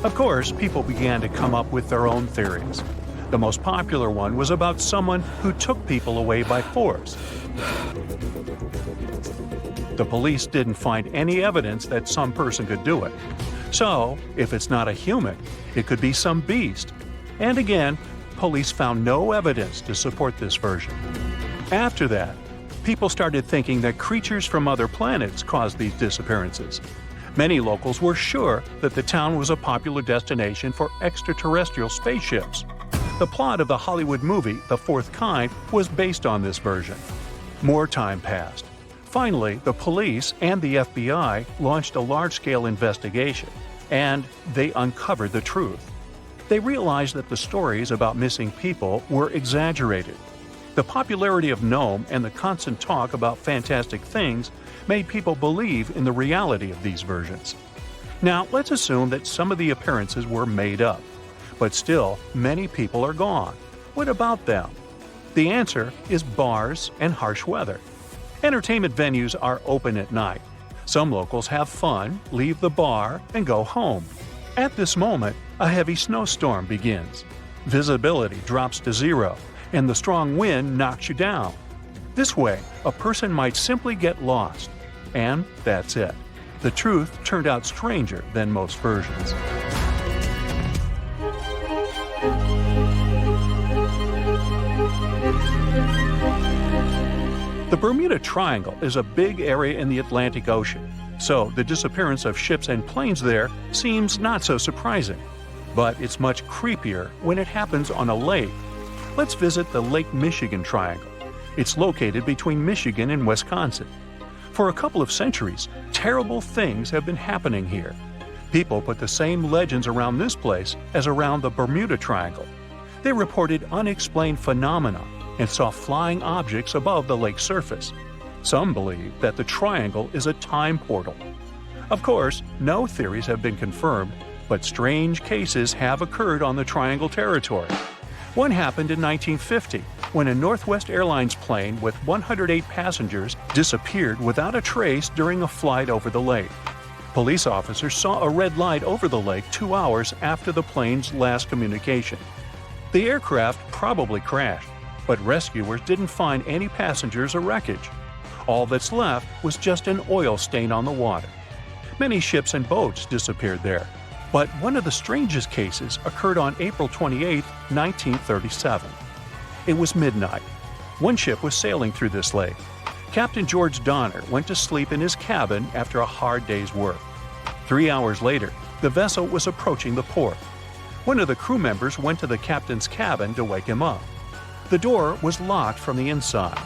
Speaker 3: Of course, people began to come up with their own theories. The most popular one was about someone who took people away by force. The police didn't find any evidence that some person could do it. So, if it's not a human, it could be some beast. And again, police found no evidence to support this version. After that, people started thinking that creatures from other planets caused these disappearances. Many locals were sure that the town was a popular destination for extraterrestrial spaceships. The plot of the Hollywood movie The Fourth Kind was based on this version. More time passed. Finally, the police and the FBI launched a large-scale investigation, and they uncovered the truth. They realized that the stories about missing people were exaggerated. The popularity of Nome and the constant talk about fantastic things made people believe in the reality of these versions. Now, let's assume that some of the appearances were made up. But still, many people are gone. What about them? The answer is bars and harsh weather. Entertainment venues are open at night. Some locals have fun, leave the bar, and go home. At this moment, a heavy snowstorm begins. Visibility drops to zero, and the strong wind knocks you down. This way, a person might simply get lost. And that's it. The truth turned out stranger than most versions. The Bermuda Triangle is a big area in the Atlantic Ocean, so the disappearance of ships and planes there seems not so surprising. But it's much creepier when it happens on a lake. Let's visit the Lake Michigan Triangle. It's located between Michigan and Wisconsin. For a couple of centuries, terrible things have been happening here. People put the same legends around this place as around the Bermuda Triangle. They reported unexplained phenomena and saw flying objects above the lake's surface. Some believe that the triangle is a time portal. Of course, no theories have been confirmed, but strange cases have occurred on the triangle territory. One happened in 1950, when a Northwest Airlines plane with 108 passengers disappeared without a trace during a flight over the lake. Police officers saw a red light over the lake 2 hours after the plane's last communication. The aircraft probably crashed, but rescuers didn't find any passengers or wreckage. All that's left was just an oil stain on the water. Many ships and boats disappeared there. But one of the strangest cases occurred on April 28, 1937. It was midnight. One ship was sailing through this lake. Captain George Donner went to sleep in his cabin after a hard day's work. 3 hours later, the vessel was approaching the port. One of the crew members went to the captain's cabin to wake him up. The door was locked from the inside.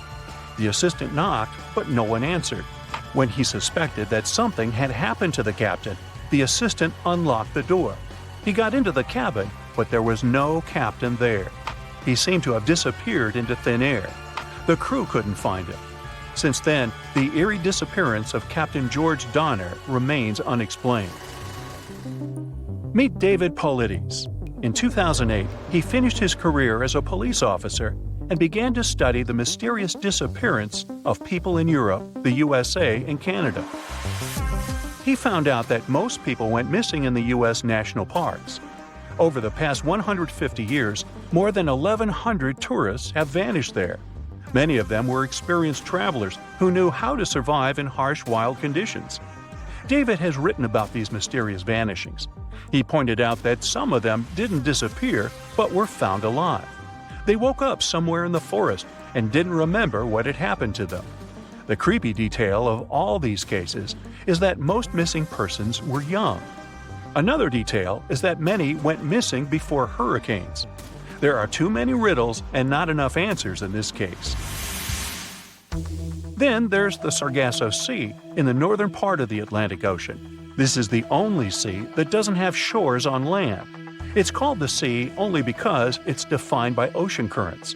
Speaker 3: The assistant knocked, but no one answered. When he suspected that something had happened to the captain, the assistant unlocked the door. He got into the cabin, but there was no captain there. He seemed to have disappeared into thin air. The crew couldn't find him. Since then, the eerie disappearance of Captain George Donner remains unexplained. Meet David Paulides. In 2008, he finished his career as a police officer and began to study the mysterious disappearance of people in Europe, the USA, and Canada. He found out that most people went missing in the U.S. national parks. Over the past 150 years, more than 1,100 tourists have vanished there. Many of them were experienced travelers who knew how to survive in harsh wild conditions. David has written about these mysterious vanishings. He pointed out that some of them didn't disappear but were found alive. They woke up somewhere in the forest and didn't remember what had happened to them. The creepy detail of all these cases is that most missing persons were young. Another detail is that many went missing before hurricanes. There are too many riddles and not enough answers in this case. Then there's the Sargasso Sea in the northern part of the Atlantic Ocean. This is the only sea that doesn't have shores on land. It's called the sea only because it's defined by ocean currents.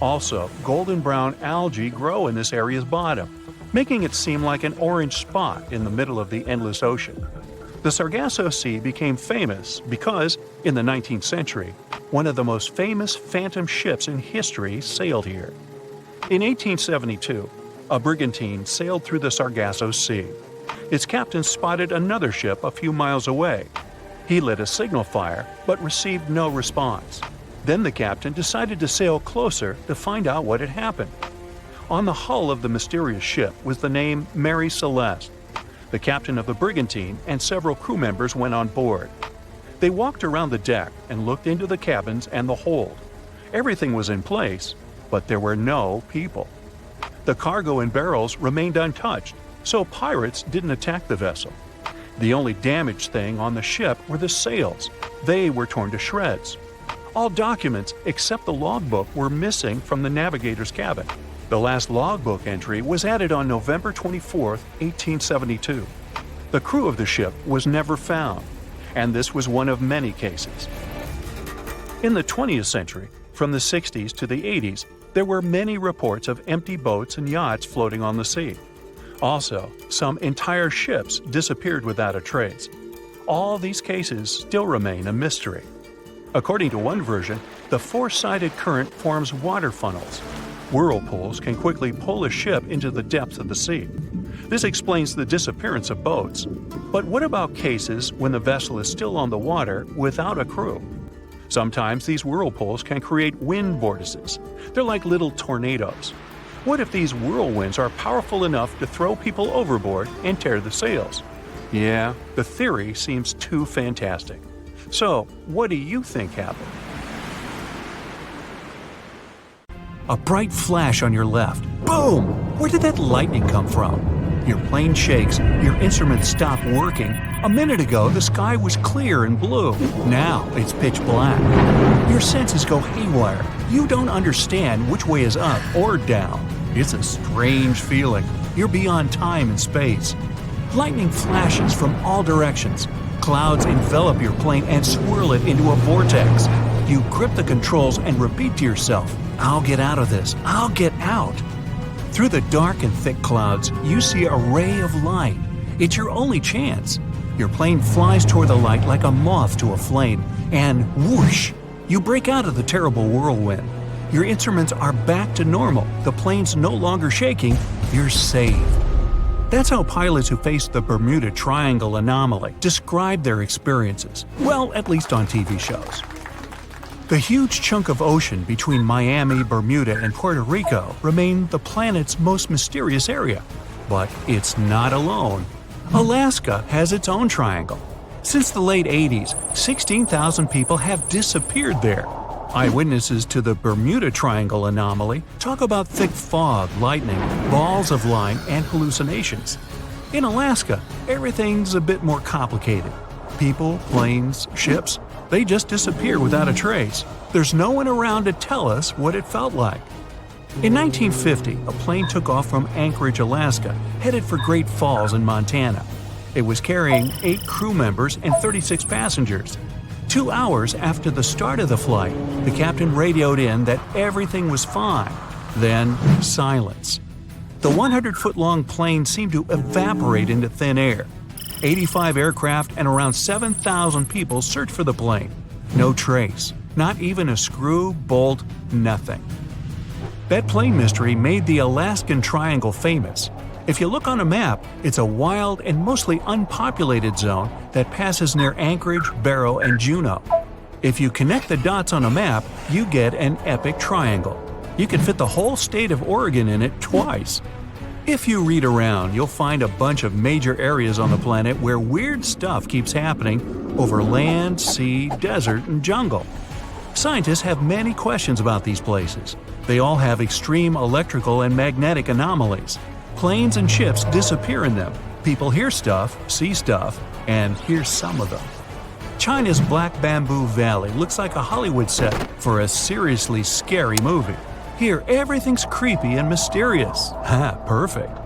Speaker 3: Also, golden brown algae grow in this area's bottom, making it seem like an orange spot in the middle of the endless ocean. The Sargasso Sea became famous because, in the 19th century, one of the most famous phantom ships in history sailed here. In 1872, a brigantine sailed through the Sargasso Sea. Its captain spotted another ship a few miles away. He lit a signal fire, but received no response. Then the captain decided to sail closer to find out what had happened. On the hull of the mysterious ship was the name Mary Celeste. The captain of the brigantine and several crew members went on board. They walked around the deck and looked into the cabins and the hold. Everything was in place, but there were no people. The cargo and barrels remained untouched, so pirates didn't attack the vessel. The only damaged thing on the ship were the sails. They were torn to shreds. All documents except the logbook were missing from the navigator's cabin. The last logbook entry was added on November 24, 1872. The crew of the ship was never found, and this was one of many cases. In the 20th century, from the 60s to the 80s, there were many reports of empty boats and yachts floating on the sea. Also, some entire ships disappeared without a trace. All these cases still remain a mystery. According to one version, the four-sided current forms water funnels. Whirlpools can quickly pull a ship into the depths of the sea. This explains the disappearance of boats. But what about cases when the vessel is still on the water without a crew? Sometimes these whirlpools can create wind vortices. They're like little tornadoes. What if these whirlwinds are powerful enough to throw people overboard and tear the sails? Yeah, the theory seems too fantastic. So, what do you think happened? A bright flash on your left. Boom! Where did that lightning come from? Your plane shakes, your instruments stop working. A minute ago, the sky was clear and blue. Now, it's pitch black. Your senses go haywire. You don't understand which way is up or down. It's a strange feeling. You're beyond time and space. Lightning flashes from all directions. Clouds envelop your plane and swirl it into a vortex. You grip the controls and repeat to yourself, "I'll get out of this. I'll get out." Through the dark and thick clouds, you see a ray of light. It's your only chance. Your plane flies toward the light like a moth to a flame, and whoosh! You break out of the terrible whirlwind. Your instruments are back to normal. The plane's no longer shaking. You're saved. That's how pilots who faced the Bermuda Triangle anomaly describe their experiences. Well, at least on TV shows. The huge chunk of ocean between Miami, Bermuda, and Puerto Rico remained the planet's most mysterious area. But it's not alone. Alaska has its own triangle. Since the late 80s, 16,000 people have disappeared there. Eyewitnesses to the Bermuda Triangle anomaly talk about thick fog, lightning, balls of light, and hallucinations. In Alaska, everything's a bit more complicated. People, planes, ships, they just disappear without a trace. There's no one around to tell us what it felt like. In 1950, a plane took off from Anchorage, Alaska, headed for Great Falls in Montana. It was carrying 8 crew members and 36 passengers. 2 hours after the start of the flight, the captain radioed in that everything was fine. Then, silence. The 100-foot-long plane seemed to evaporate into thin air. 85 aircraft and around 7,000 people searched for the plane. No trace. Not even a screw, bolt, nothing. That plane mystery made the Alaskan Triangle famous. If you look on a map, it's a wild and mostly unpopulated zone that passes near Anchorage, Barrow, and Juneau. If you connect the dots on a map, you get an epic triangle. You can fit the whole state of Oregon in it twice. If you read around, you'll find a bunch of major areas on the planet where weird stuff keeps happening over land, sea, desert, and jungle. Scientists have many questions about these places. They all have extreme electrical and magnetic anomalies. Planes and ships disappear in them. People hear stuff, see stuff, and here's some of them. China's Black Bamboo Valley looks like a Hollywood set for a seriously scary movie. Here, everything's creepy and mysterious. Ha, perfect.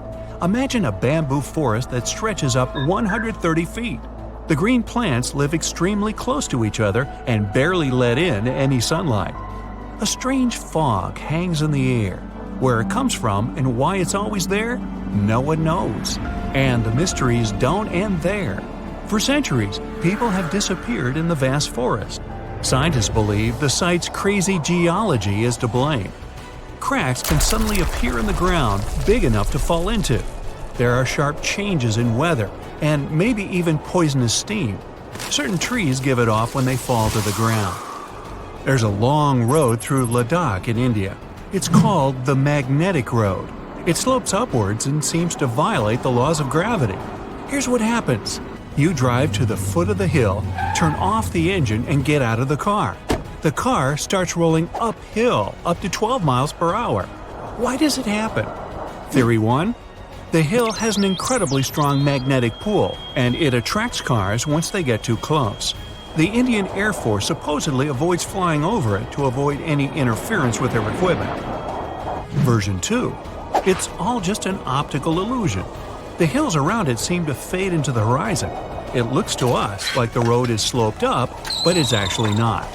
Speaker 3: Imagine a bamboo forest that stretches up 130 feet. The green plants live extremely close to each other and barely let in any sunlight. A strange fog hangs in the air. Where it comes from and why it's always there, no one knows. And the mysteries don't end there. For centuries, people have disappeared in the vast forest. Scientists believe the site's crazy geology is to blame. Cracks can suddenly appear in the ground big enough to fall into. There are sharp changes in weather, and maybe even poisonous steam. Certain trees give it off when they fall to the ground. There's a long road through Ladakh in India. It's called the Magnetic Road. It slopes upwards and seems to violate the laws of gravity. Here's what happens. You drive to the foot of the hill, turn off the engine, and get out of the car. The car starts rolling uphill up to 12 miles per hour. Why does it happen? Theory 1. The hill has an incredibly strong magnetic pull, and it attracts cars once they get too close. The Indian Air Force supposedly avoids flying over it to avoid any interference with their equipment. Version 2. It's all just an optical illusion. The hills around it seem to fade into the horizon. It looks to us like the road is sloped up, but it's actually not.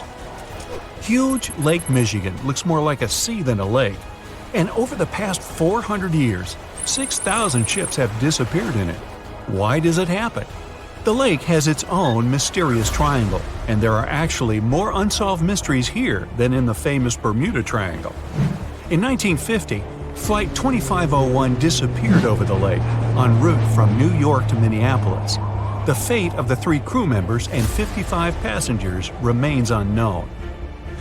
Speaker 3: Huge Lake Michigan looks more like a sea than a lake. And over the past 400 years, 6,000 ships have disappeared in it. Why does it happen? The lake has its own mysterious triangle, and there are actually more unsolved mysteries here than in the famous Bermuda Triangle. In 1950, Flight 2501 disappeared over the lake, en route from New York to Minneapolis. The fate of the 3 crew members and 55 passengers remains unknown.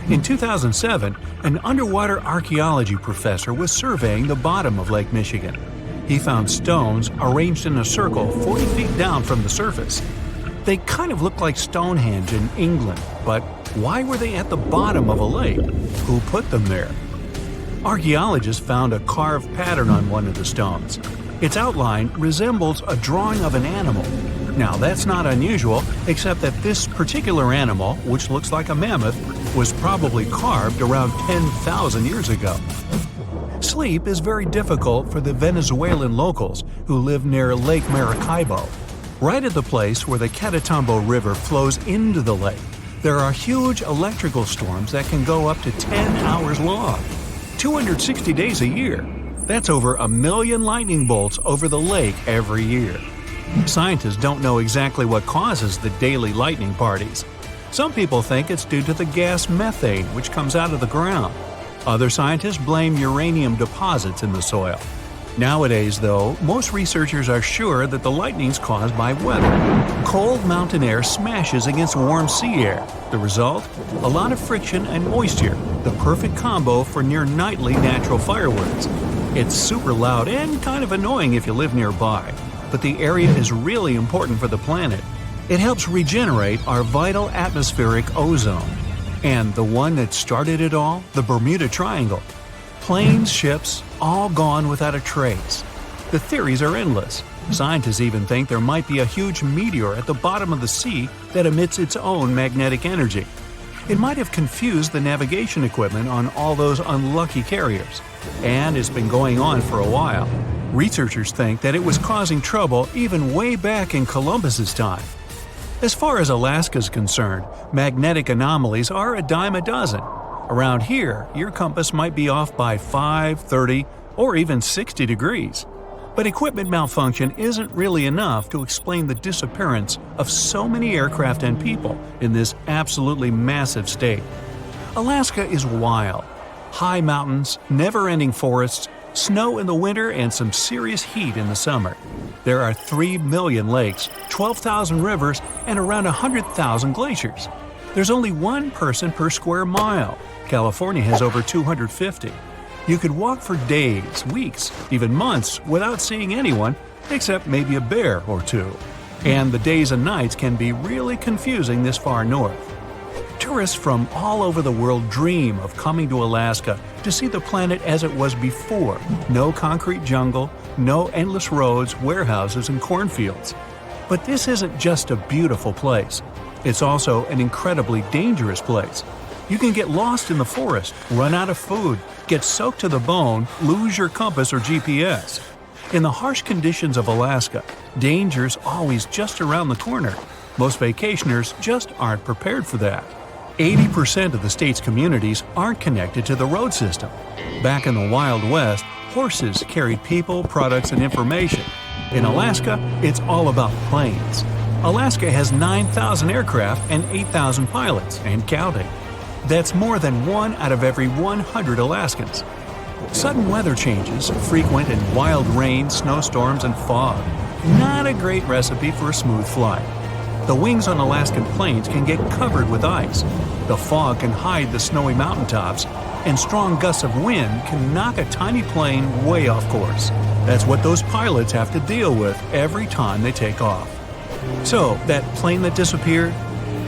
Speaker 3: In 2007, an underwater archaeology professor was surveying the bottom of Lake Michigan. He found stones arranged in a circle 40 feet down from the surface. They kind of look like Stonehenge in England, but why were they at the bottom of a lake? Who put them there? Archaeologists found a carved pattern on one of the stones. Its outline resembles a drawing of an animal. Now, that's not unusual, except that this particular animal, which looks like a mammoth, was probably carved around 10,000 years ago. Sleep is very difficult for the Venezuelan locals who live near Lake Maracaibo. Right at the place where the Catatumbo River flows into the lake, there are huge electrical storms that can go up to 10 hours long. 260 days a year. That's over 1 million lightning bolts over the lake every year. Scientists don't know exactly what causes the daily lightning parties. Some people think it's due to the gas methane which comes out of the ground. Other scientists blame uranium deposits in the soil. Nowadays, though, most researchers are sure that the lightning's caused by weather. Cold mountain air smashes against warm sea air. The result? A lot of friction and moisture, the perfect combo for near-nightly natural fireworks. It's super loud and kind of annoying if you live nearby, but the area is really important for the planet. It helps regenerate our vital atmospheric ozone. And the one that started it all, the Bermuda Triangle. Planes, ships, all gone without a trace. The theories are endless. Scientists even think there might be a huge meteor at the bottom of the sea that emits its own magnetic energy. It might have confused the navigation equipment on all those unlucky carriers. And it's been going on for a while. Researchers think that it was causing trouble even way back in Columbus's time. As far as Alaska's concerned, magnetic anomalies are a dime a dozen. Around here, your compass might be off by 5, 30, or even 60 degrees. But equipment malfunction isn't really enough to explain the disappearance of so many aircraft and people in this absolutely massive state. Alaska is wild. High mountains, never-ending forests, snow in the winter, and some serious heat in the summer. There are 3 million lakes, 12,000 rivers, and around 100,000 glaciers. There's only one person per square mile. California has over 250. You could walk for days, weeks, even months without seeing anyone, except maybe a bear or two. And the days and nights can be really confusing this far north. Tourists from all over the world dream of coming to Alaska to see the planet as it was before. No concrete jungle, no endless roads, warehouses, and cornfields. But this isn't just a beautiful place. It's also an incredibly dangerous place. You can get lost in the forest, run out of food, get soaked to the bone, lose your compass or GPS. In the harsh conditions of Alaska, danger's always just around the corner. Most vacationers just aren't prepared for that. 80% of the state's communities aren't connected to the road system. Back in the Wild West, horses carried people, products, and information. In Alaska, it's all about planes. Alaska has 9,000 aircraft and 8,000 pilots, and counting. That's more than 1 out of every 100 Alaskans. Sudden weather changes, frequent and wild rain, snowstorms, and fog. Not a great recipe for a smooth flight. The wings on Alaskan plains can get covered with ice. The fog can hide the snowy mountaintops, and strong gusts of wind can knock a tiny plane way off course. That's what those pilots have to deal with every time they take off. So, that plane that disappeared?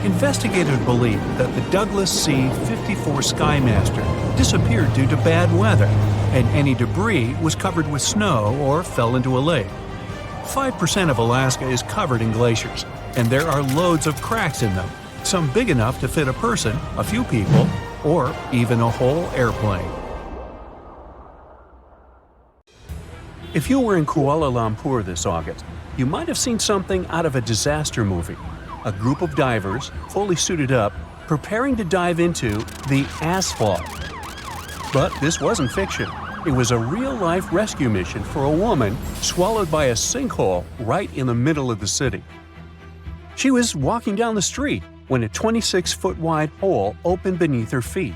Speaker 3: Investigators believe that the Douglas C-54 Skymaster disappeared due to bad weather, and any debris was covered with snow or fell into a lake. 5% of Alaska is covered in glaciers, and there are loads of cracks in them, some big enough to fit a person, a few people, or even a whole airplane. If you were in Kuala Lumpur this August, you might have seen something out of a disaster movie. A group of divers, fully suited up, preparing to dive into the asphalt. But this wasn't fiction. It was a real-life rescue mission for a woman swallowed by a sinkhole right in the middle of the city. She was walking down the street when a 26-foot-wide hole opened beneath her feet.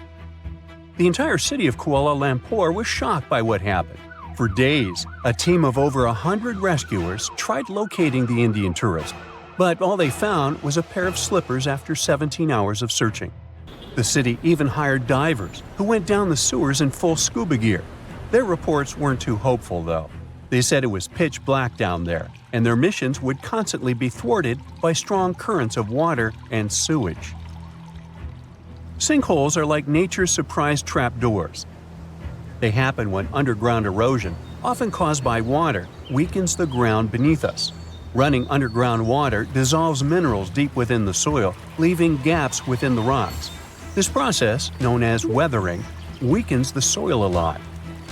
Speaker 3: The entire city of Kuala Lumpur was shocked by what happened. For days, a team of over 100 rescuers tried locating the Indian tourist, but all they found was a pair of slippers after 17 hours of searching. The city even hired divers who went down the sewers in full scuba gear. Their reports weren't too hopeful, though. They said it was pitch black down there, and their missions would constantly be thwarted by strong currents of water and sewage. Sinkholes are like nature's surprise trapdoors. They happen when underground erosion, often caused by water, weakens the ground beneath us. Running underground water dissolves minerals deep within the soil, leaving gaps within the rocks. This process, known as weathering, weakens the soil a lot.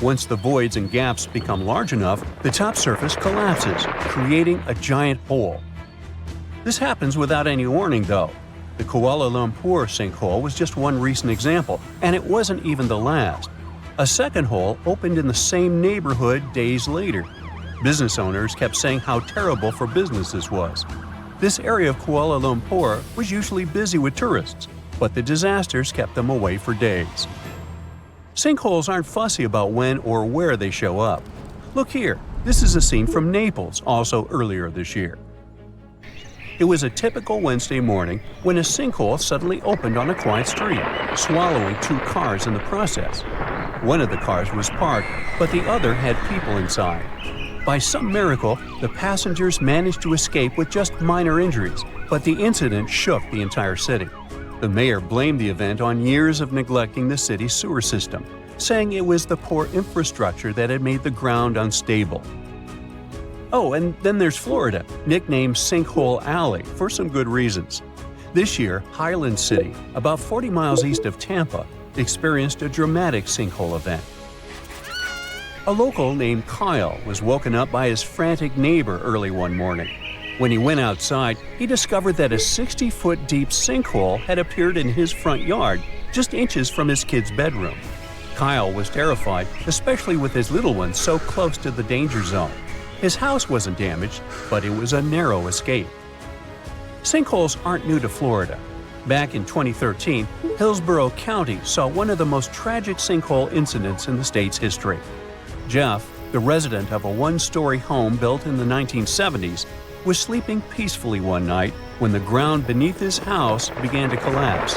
Speaker 3: Once the voids and gaps become large enough, the top surface collapses, creating a giant hole. This happens without any warning, though. The Kuala Lumpur sinkhole was just one recent example, and it wasn't even the last. A second hole opened in the same neighborhood days later. Business owners kept saying how terrible for business this was. This area of Kuala Lumpur was usually busy with tourists, but the disasters kept them away for days. Sinkholes aren't fussy about when or where they show up. Look here, this is a scene from Naples, also earlier this year. It was a typical Wednesday morning when a sinkhole suddenly opened on a quiet street, swallowing 2 cars in the process. One of the cars was parked, but the other had people inside. By some miracle, the passengers managed to escape with just minor injuries, but the incident shook the entire city. The mayor blamed the event on years of neglecting the city's sewer system, saying it was the poor infrastructure that had made the ground unstable. Oh, and then there's Florida, nicknamed Sinkhole Alley for some good reasons. This year, Highland City, about 40 miles east of Tampa, experienced a dramatic sinkhole event. A local named Kyle was woken up by his frantic neighbor early one morning. When he went outside, he discovered that a 60-foot deep sinkhole had appeared in his front yard, just inches from his kid's bedroom. Kyle was terrified, especially with his little ones so close to the danger zone. His house wasn't damaged, but it was a narrow escape. Sinkholes aren't new to Florida. Back in 2013, Hillsborough County saw one of the most tragic sinkhole incidents in the state's history. Jeff, the resident of a one-story home built in the 1970s, was sleeping peacefully one night when the ground beneath his house began to collapse.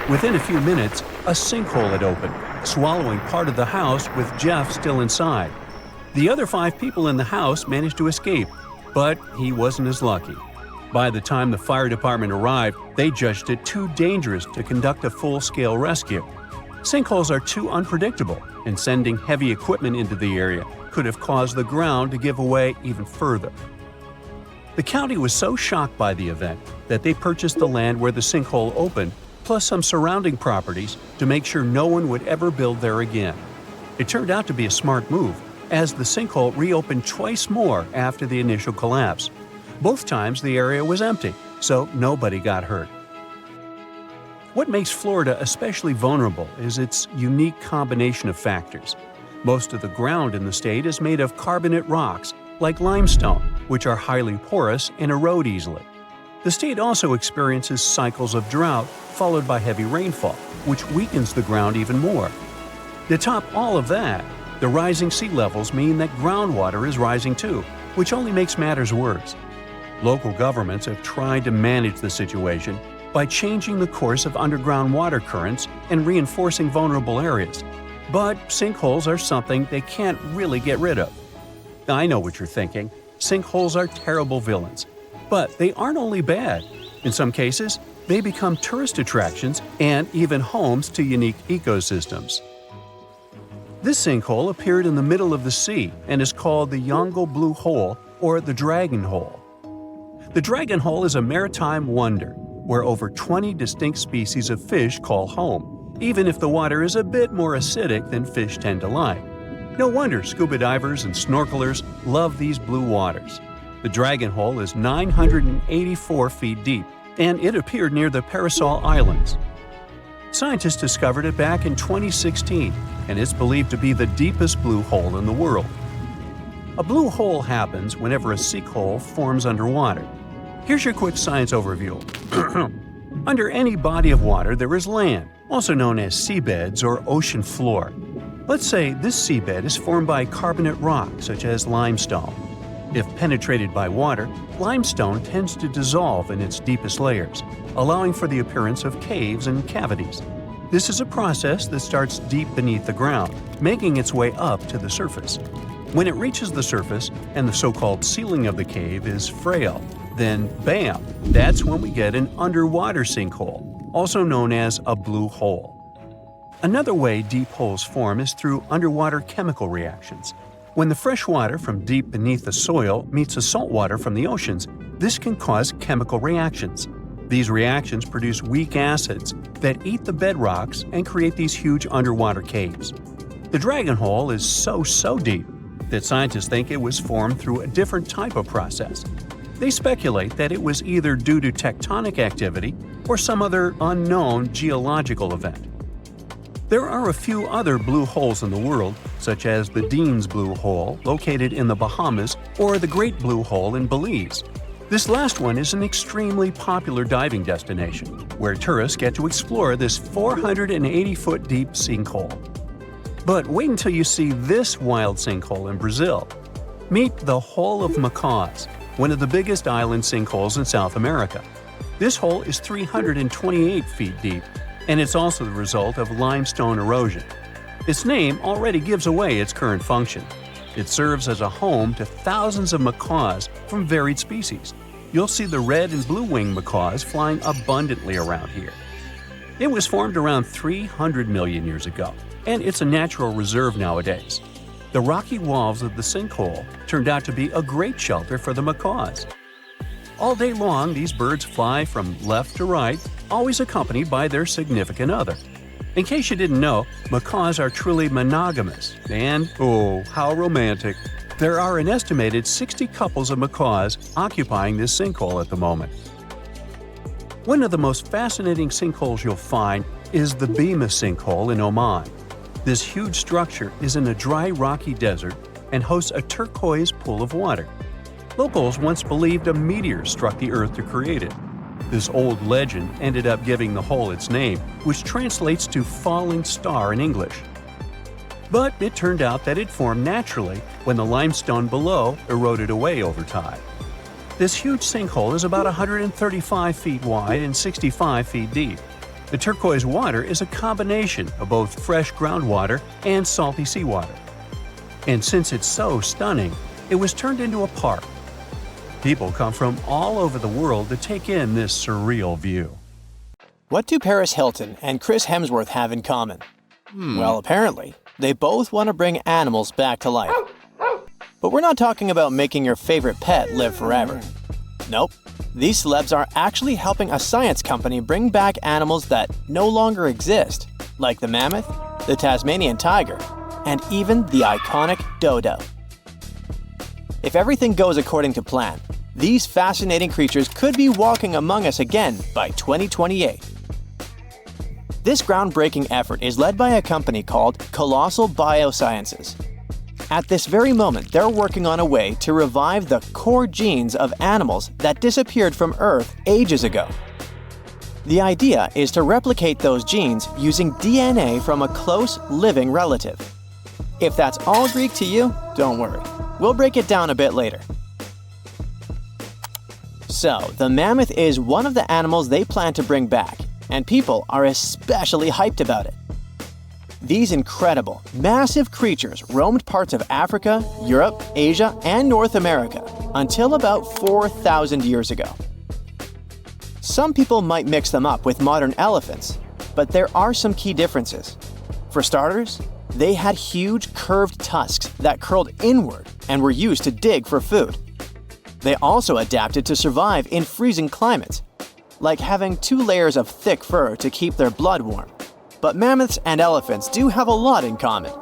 Speaker 3: Within a few minutes, a sinkhole had opened, swallowing part of the house with Jeff still inside. The other 5 people in the house managed to escape, but he wasn't as lucky. By the time the fire department arrived, they judged it too dangerous to conduct a full-scale rescue. Sinkholes are too unpredictable, and sending heavy equipment into the area could have caused the ground to give away even further. The county was so shocked by the event that they purchased the land where the sinkhole opened, plus some surrounding properties, to make sure no one would ever build there again. It turned out to be a smart move, as the sinkhole reopened twice more after the initial collapse. Both times the area was empty, so nobody got hurt. What makes Florida especially vulnerable is its unique combination of factors. Most of the ground in the state is made of carbonate rocks, like limestone, which are highly porous and erode easily. The state also experiences cycles of drought followed by heavy rainfall, which weakens the ground even more. To top all of that, the rising sea levels mean that groundwater is rising too, which only makes matters worse. Local governments have tried to manage the situation by changing the course of underground water currents and reinforcing vulnerable areas. But sinkholes are something they can't really get rid of. I know what you're thinking. Sinkholes are terrible villains. But they aren't only bad. In some cases, they become tourist attractions and even homes to unique ecosystems. This sinkhole appeared in the middle of the sea and is called the Yongle Blue Hole or the Dragon Hole. The Dragon Hole is a maritime wonder where over 20 distinct species of fish call home, even if the water is a bit more acidic than fish tend to like. No wonder scuba divers and snorkelers love these blue waters. The Dragon Hole is 984 feet deep, and it appeared near the Parasol Islands. Scientists discovered it back in 2016, and it's believed to be the deepest blue hole in the world. A blue hole happens whenever a sinkhole forms underwater. Here's your quick science overview. Under any body of water there is land, also known as seabeds or ocean floor. Let's say this seabed is formed by carbonate rock, such as limestone. If penetrated by water, limestone tends to dissolve in its deepest layers, allowing for the appearance of caves and cavities. This is a process that starts deep beneath the ground, making its way up to the surface. When it reaches the surface and the so-called ceiling of the cave is frail, then bam, that's when we get an underwater sinkhole, also known as a blue hole. Another way deep holes form is through underwater chemical reactions. When the fresh water from deep beneath the soil meets the salt water from the oceans, this can cause chemical reactions. These reactions produce weak acids that eat the bedrocks and create these huge underwater caves. The Dragon Hole is so deep that scientists think it was formed through a different type of process. They speculate that it was either due to tectonic activity or some other unknown geological event. There are a few other blue holes in the world, such as the Dean's Blue Hole, located in the Bahamas, or the Great Blue Hole in Belize. This last one is an extremely popular diving destination, where tourists get to explore this 480-foot deep sinkhole. But wait until you see this wild sinkhole in Brazil. Meet the Hole of Macaws, one of the biggest island sinkholes in South America. This hole is 328 feet deep, and it's also the result of limestone erosion. Its name already gives away its current function. It serves as a home to thousands of macaws from varied species. You'll see the red and blue-winged macaws flying abundantly around here. It was formed around 300 million years ago, and it's a natural reserve nowadays. The rocky walls of the sinkhole turned out to be a great shelter for the macaws. All day long, these birds fly from left to right, always accompanied by their significant other. In case you didn't know, macaws are truly monogamous, and, oh, how romantic! There are an estimated 60 couples of macaws occupying this sinkhole at the moment. One of the most fascinating sinkholes you'll find is the Bima sinkhole in Oman. This huge structure is in a dry, rocky desert and hosts a turquoise pool of water. Locals once believed a meteor struck the Earth to create it. This old legend ended up giving the hole its name, which translates to falling star in English. But it turned out that it formed naturally when the limestone below eroded away over time. This huge sinkhole is about 135 feet wide and 65 feet deep. The turquoise water is a combination of both fresh groundwater and salty seawater. And since it's so stunning, it was turned into a park. People come from all over the world to take in this surreal view.
Speaker 2: What do Paris Hilton and Chris Hemsworth have in common? Well, apparently, they both want to bring animals back to life. But we're not talking about making your favorite pet live forever. Nope. These celebs are actually helping a science company bring back animals that no longer exist, like the mammoth, the Tasmanian tiger, and even the iconic dodo. If everything goes according to plan, these fascinating creatures could be walking among us again by 2028. This groundbreaking effort is led by a company called Colossal Biosciences. At this very moment, they're working on a way to revive the core genes of animals that disappeared from Earth ages ago. The idea is to replicate those genes using DNA from a close, living relative. If that's all Greek to you, don't worry. We'll break it down a bit later. So, the mammoth is one of the animals they plan to bring back, and people are especially hyped about it. These incredible, massive creatures roamed parts of Africa, Europe, Asia, and North America until about 4,000 years ago. Some people might mix them up with modern elephants, but there are some key differences. For starters, they had huge curved tusks that curled inward and were used to dig for food. They also adapted to survive in freezing climates, like having 2 layers of thick fur to keep their blood warm. But mammoths and elephants do have a lot in common.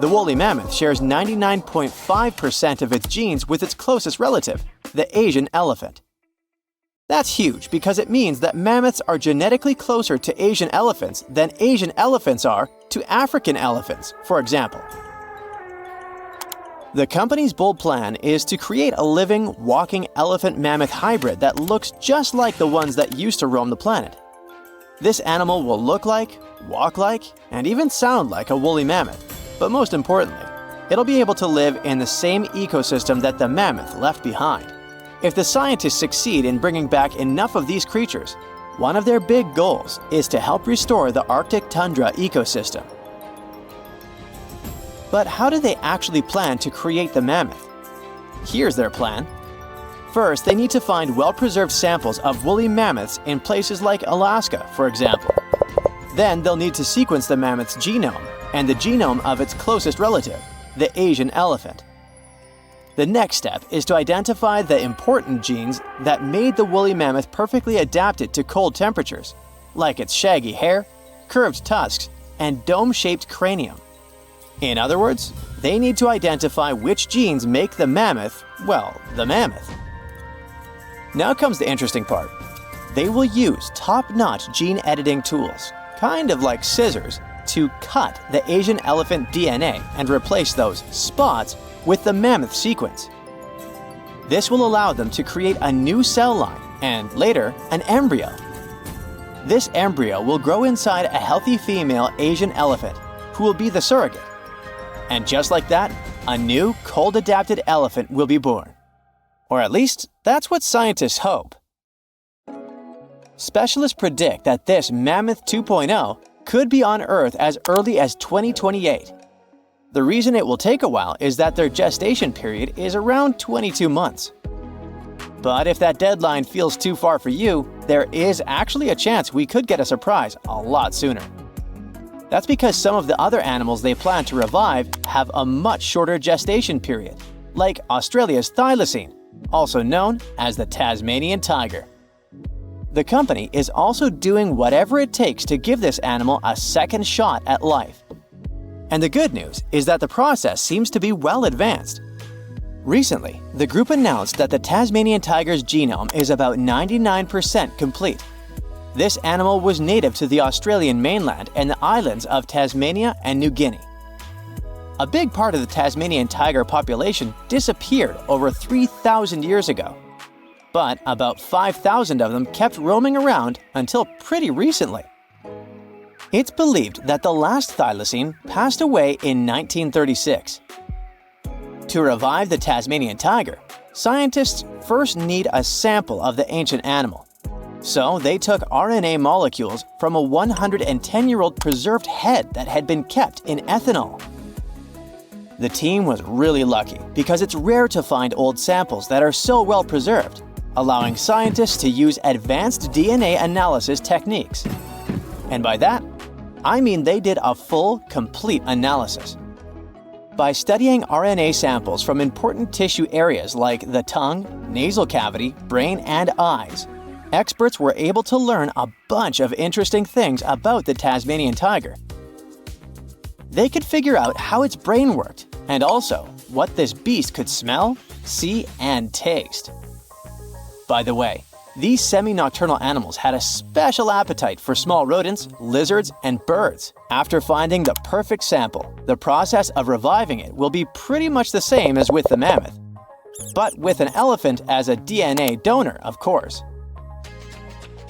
Speaker 2: The woolly mammoth shares 99.5% of its genes with its closest relative, the Asian elephant. That's huge because it means that mammoths are genetically closer to Asian elephants than Asian elephants are to African elephants, for example. The company's bold plan is to create a living, walking elephant-mammoth hybrid that looks just like the ones that used to roam the planet. This animal will look like, walk like, and even sound like a woolly mammoth, but most importantly, it'll be able to live in the same ecosystem that the mammoth left behind. If the scientists succeed in bringing back enough of these creatures, one of their big goals is to help restore the Arctic tundra ecosystem. But how do they actually plan to create the mammoth? Here's their plan. First, they need to find well-preserved samples of woolly mammoths in places like Alaska, for example. Then they'll need to sequence the mammoth's genome and the genome of its closest relative, the Asian elephant. The next step is to identify the important genes that made the woolly mammoth perfectly adapted to cold temperatures, like its shaggy hair, curved tusks, and dome-shaped cranium. In other words, they need to identify which genes make the mammoth, well, the mammoth. Now comes the interesting part. They will use top-notch gene editing tools, kind of like scissors, to cut the Asian elephant DNA and replace those spots with the mammoth sequence. This will allow them to create a new cell line and, later, an embryo. This embryo will grow inside a healthy female Asian elephant, who will be the surrogate. And just like that, a new, cold-adapted elephant will be born. Or at least, that's what scientists hope. Specialists predict that this Mammoth 2.0 could be on Earth as early as 2028. The reason it will take a while is that their gestation period is around 22 months. But if that deadline feels too far for you, there is actually a chance we could get a surprise a lot sooner. That's because some of the other animals they plan to revive have a much shorter gestation period, like Australia's thylacine, also known as the Tasmanian tiger. The company is also doing whatever it takes to give this animal a second shot at life. And the good news is that the process seems to be well advanced. Recently, the group announced that the Tasmanian tiger's genome is about 99% complete. This animal was native to the Australian mainland and the islands of Tasmania and New Guinea. A big part of the Tasmanian tiger population disappeared over 3,000 years ago. But about 5,000 of them kept roaming around until pretty recently. It's believed that the last thylacine passed away in 1936. To revive the Tasmanian tiger, scientists first need a sample of the ancient animal. So they took RNA molecules from a 110-year-old preserved head that had been kept in ethanol. The team was really lucky because it's rare to find old samples that are so well preserved, allowing scientists to use advanced DNA analysis techniques. And by that, I mean they did a full, complete analysis. By studying RNA samples from important tissue areas like the tongue, nasal cavity, brain, and eyes, experts were able to learn a bunch of interesting things about the Tasmanian tiger. They could figure out how its brain worked, and also what this beast could smell, see, and taste. By the way, these semi-nocturnal animals had a special appetite for small rodents, lizards, and birds. After finding the perfect sample, the process of reviving it will be pretty much the same as with the mammoth, but with an elephant as a DNA donor, of course.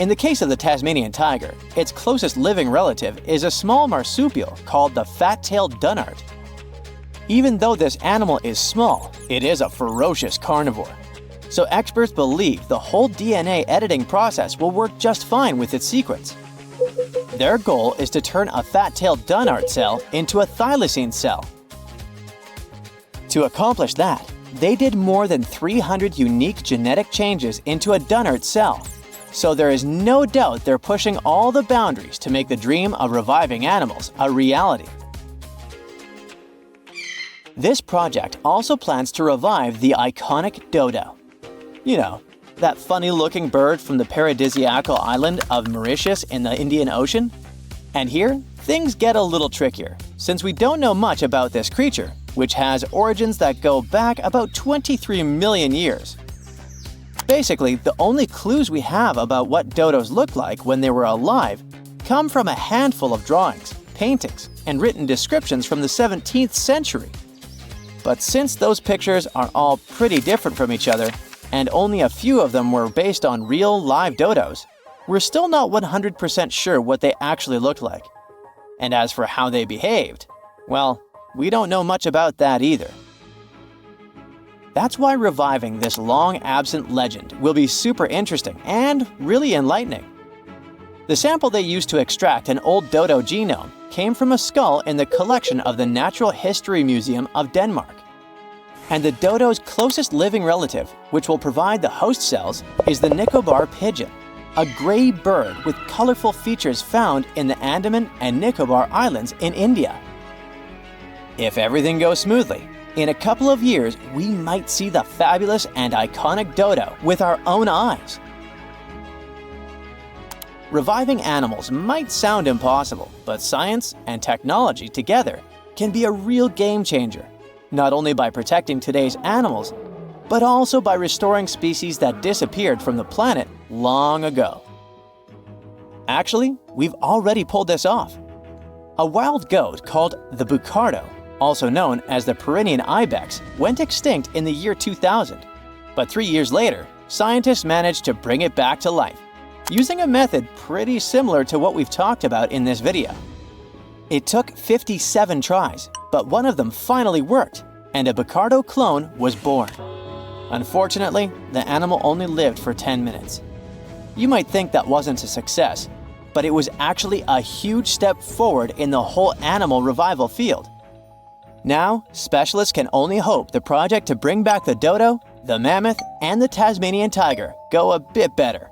Speaker 2: In the case of the Tasmanian tiger, its closest living relative is a small marsupial called the fat-tailed dunnart. Even though this animal is small, it is a ferocious carnivore. So experts believe the whole DNA editing process will work just fine with its sequence. Their goal is to turn a fat-tailed dunnart cell into a thylacine cell. To accomplish that, they did more than 300 unique genetic changes into a dunnart cell. So there is no doubt they're pushing all the boundaries to make the dream of reviving animals a reality. This project also plans to revive the iconic dodo. You know, that funny-looking bird from the paradisiacal island of Mauritius in the Indian Ocean? And here, things get a little trickier, since we don't know much about this creature, which has origins that go back about 23 million years. Basically, the only clues we have about what dodos looked like when they were alive come from a handful of drawings, paintings, and written descriptions from the 17th century. But since those pictures are all pretty different from each other, and only a few of them were based on real live dodos, we're still not 100% sure what they actually looked like. And as for how they behaved, well, we don't know much about that either. That's why reviving this long-absent legend will be super interesting and really enlightening. The sample they used to extract an old dodo genome came from a skull in the collection of the Natural History Museum of Denmark. And the dodo's closest living relative, which will provide the host cells, is the Nicobar pigeon, a gray bird with colorful features found in the Andaman and Nicobar Islands in India. If everything goes smoothly, in a couple of years, we might see the fabulous and iconic dodo with our own eyes. Reviving animals might sound impossible, but science and technology together can be a real game changer, not only by protecting today's animals, but also by restoring species that disappeared from the planet long ago. Actually, we've already pulled this off. A wild goat called the bucardo, also known as the Pyrenean ibex, went extinct in the year 2000. But 3 years later, scientists managed to bring it back to life, using a method pretty similar to what we've talked about in this video. It took 57 tries, but one of them finally worked, and a bucardo clone was born. Unfortunately, the animal only lived for 10 minutes. You might think that wasn't a success, but it was actually a huge step forward in the whole animal revival field. Now, specialists can only hope the project to bring back the dodo, the mammoth, and the Tasmanian tiger go a bit better.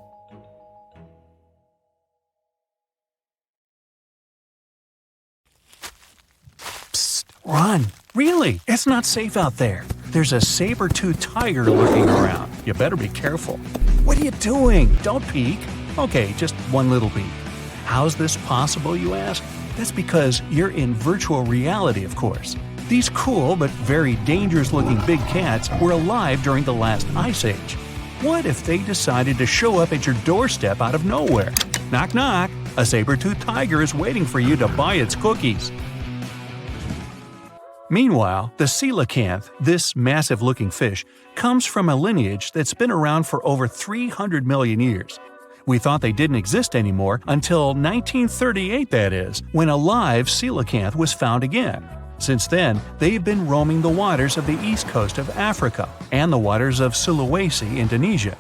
Speaker 3: Psst, run! Really, it's not safe out there. There's a saber-toothed tiger lurking around. You better be careful. What are you doing? Don't peek. Okay, just one little peek. How's this possible, you ask? That's because you're in virtual reality, of course. These cool but very dangerous-looking big cats were alive during the last ice age. What if they decided to show up at your doorstep out of nowhere? Knock knock, a saber-toothed tiger is waiting for you to buy its cookies. Meanwhile, the coelacanth, this massive-looking fish, comes from a lineage that's been around for over 300 million years. We thought they didn't exist anymore until 1938, that is, when a live coelacanth was found again. Since then, they've been roaming the waters of the east coast of Africa and the waters of Sulawesi, Indonesia.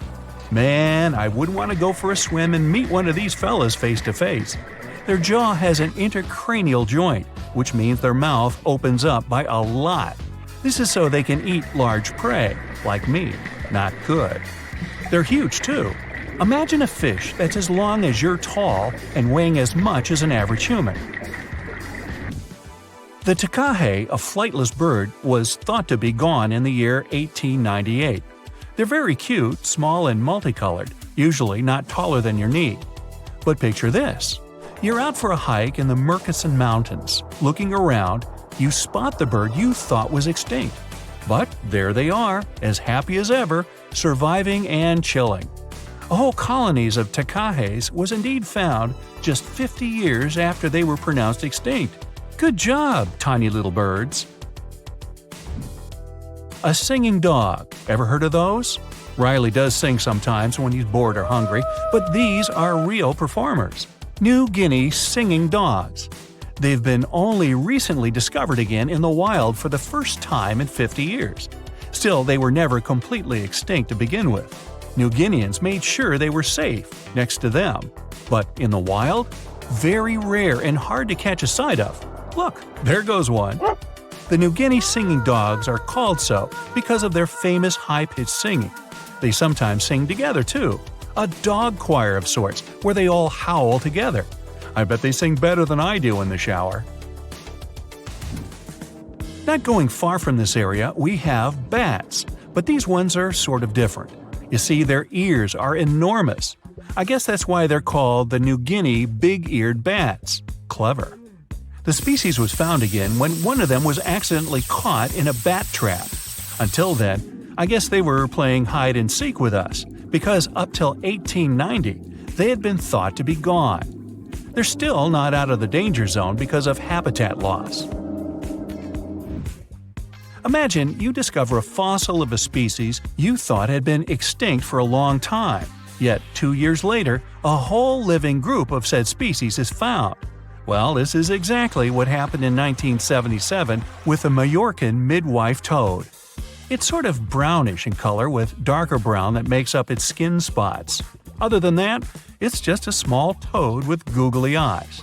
Speaker 3: Man, I wouldn't want to go for a swim and meet one of these fellas face to face. Their jaw has an intercranial joint, which means their mouth opens up by a lot. This is so they can eat large prey, like me. Not good. They're huge too. Imagine a fish that's as long as you're tall and weighing as much as an average human. The takahe, a flightless bird, was thought to be gone in the year 1898. They're very cute, small and multicolored, usually not taller than your knee. But picture this. You're out for a hike in the Appalachian Mountains. Looking around, you spot the bird you thought was extinct. But there they are, as happy as ever, surviving and chilling. Whole colonies of takahes was indeed found just 50 years after they were pronounced extinct. Good job, tiny little birds. A singing dog. Ever heard of those? Riley does sing sometimes when he's bored or hungry, but these are real performers. New Guinea singing dogs. They've been only recently discovered again in the wild for the first time in 50 years. Still, they were never completely extinct to begin with. New Guineans made sure they were safe next to them. But in the wild? Very rare and hard to catch a sight of. Look, there goes one. The New Guinea singing dogs are called so because of their famous high-pitched singing. They sometimes sing together too. A dog choir of sorts, where they all howl together. I bet they sing better than I do in the shower. Not going far from this area, we have bats, but these ones are sort of different. You see, their ears are enormous. I guess that's why they're called the New Guinea big-eared bats. Clever. The species was found again when one of them was accidentally caught in a bat trap. Until then, I guess they were playing hide-and-seek with us, because up till 1890, they had been thought to be gone. They're still not out of the danger zone because of habitat loss. Imagine you discover a fossil of a species you thought had been extinct for a long time, yet 2 years later, a whole living group of said species is found. Well, this is exactly what happened in 1977 with the Majorcan midwife toad. It's sort of brownish in color with darker brown that makes up its skin spots. Other than that, it's just a small toad with googly eyes.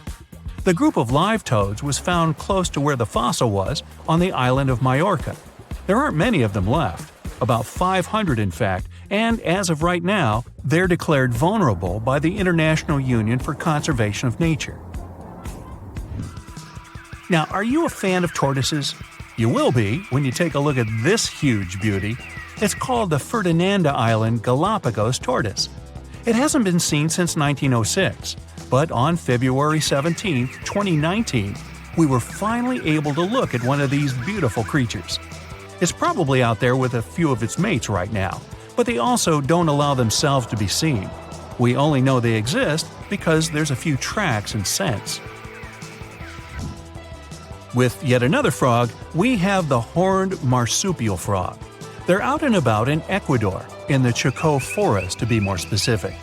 Speaker 3: The group of live toads was found close to where the fossil was, on the island of Majorca. There aren't many of them left, about 500 in fact, and as of right now, they're declared vulnerable by the International Union for Conservation of Nature. Now, are you a fan of tortoises? You will be when you take a look at this huge beauty. It's called the Ferdinanda Island Galapagos tortoise. It hasn't been seen since 1906, but on February 17, 2019, we were finally able to look at one of these beautiful creatures. It's probably out there with a few of its mates right now, but they also don't allow themselves to be seen. We only know they exist because there's a few tracks and scents. With yet another frog, we have the horned marsupial frog. They're out and about in Ecuador, in the Chocó forest to be more specific.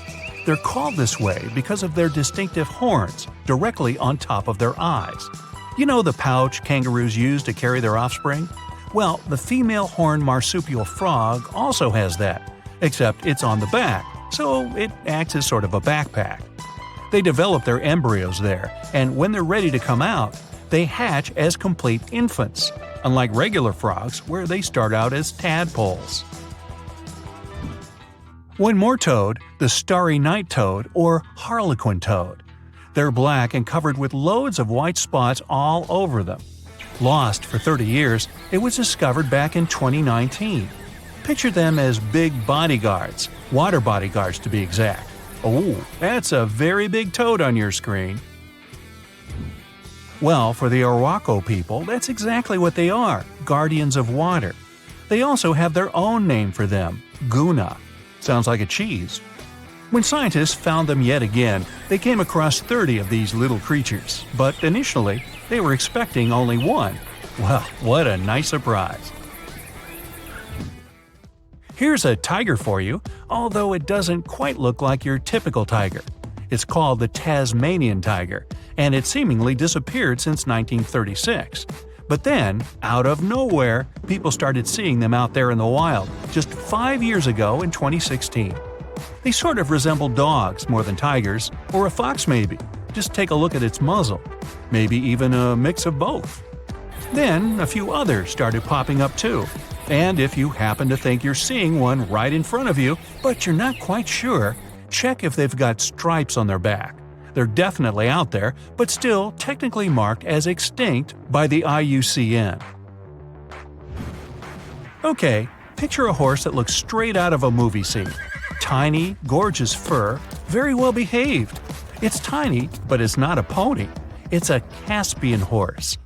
Speaker 3: They're called this way because of their distinctive horns directly on top of their eyes. You know the pouch kangaroos use to carry their offspring? Well, the female horned marsupial frog also has that, except it's on the back, so it acts as sort of a backpack. They develop their embryos there, and when they're ready to come out, they hatch as complete infants, unlike regular frogs where they start out as tadpoles. One more toad, the starry night toad or harlequin toad. They're black and covered with loads of white spots all over them. Lost for 30 years, it was discovered back in 2019. Picture them as big bodyguards, water bodyguards to be exact. Oh, that's a very big toad on your screen. Well, for the Arhuaco people, that's exactly what they are, guardians of water. They also have their own name for them, Guna. Sounds like a cheese. When scientists found them yet again, they came across 30 of these little creatures, but initially, they were expecting only one. Well, what a nice surprise. Here's a tiger for you, although it doesn't quite look like your typical tiger. It's called the Tasmanian tiger, and it seemingly disappeared since 1936. But then, out of nowhere, people started seeing them out there in the wild just 5 years ago in 2016. They sort of resemble dogs more than tigers, or a fox maybe. Just take a look at its muzzle. Maybe even a mix of both. Then a few others started popping up too. And if you happen to think you're seeing one right in front of you, but you're not quite sure, check if they've got stripes on their back. They're definitely out there, but still technically marked as extinct by the IUCN. Okay, picture a horse that looks straight out of a movie scene. Tiny, gorgeous fur, very well behaved. It's tiny, but it's not a pony. It's a Caspian horse.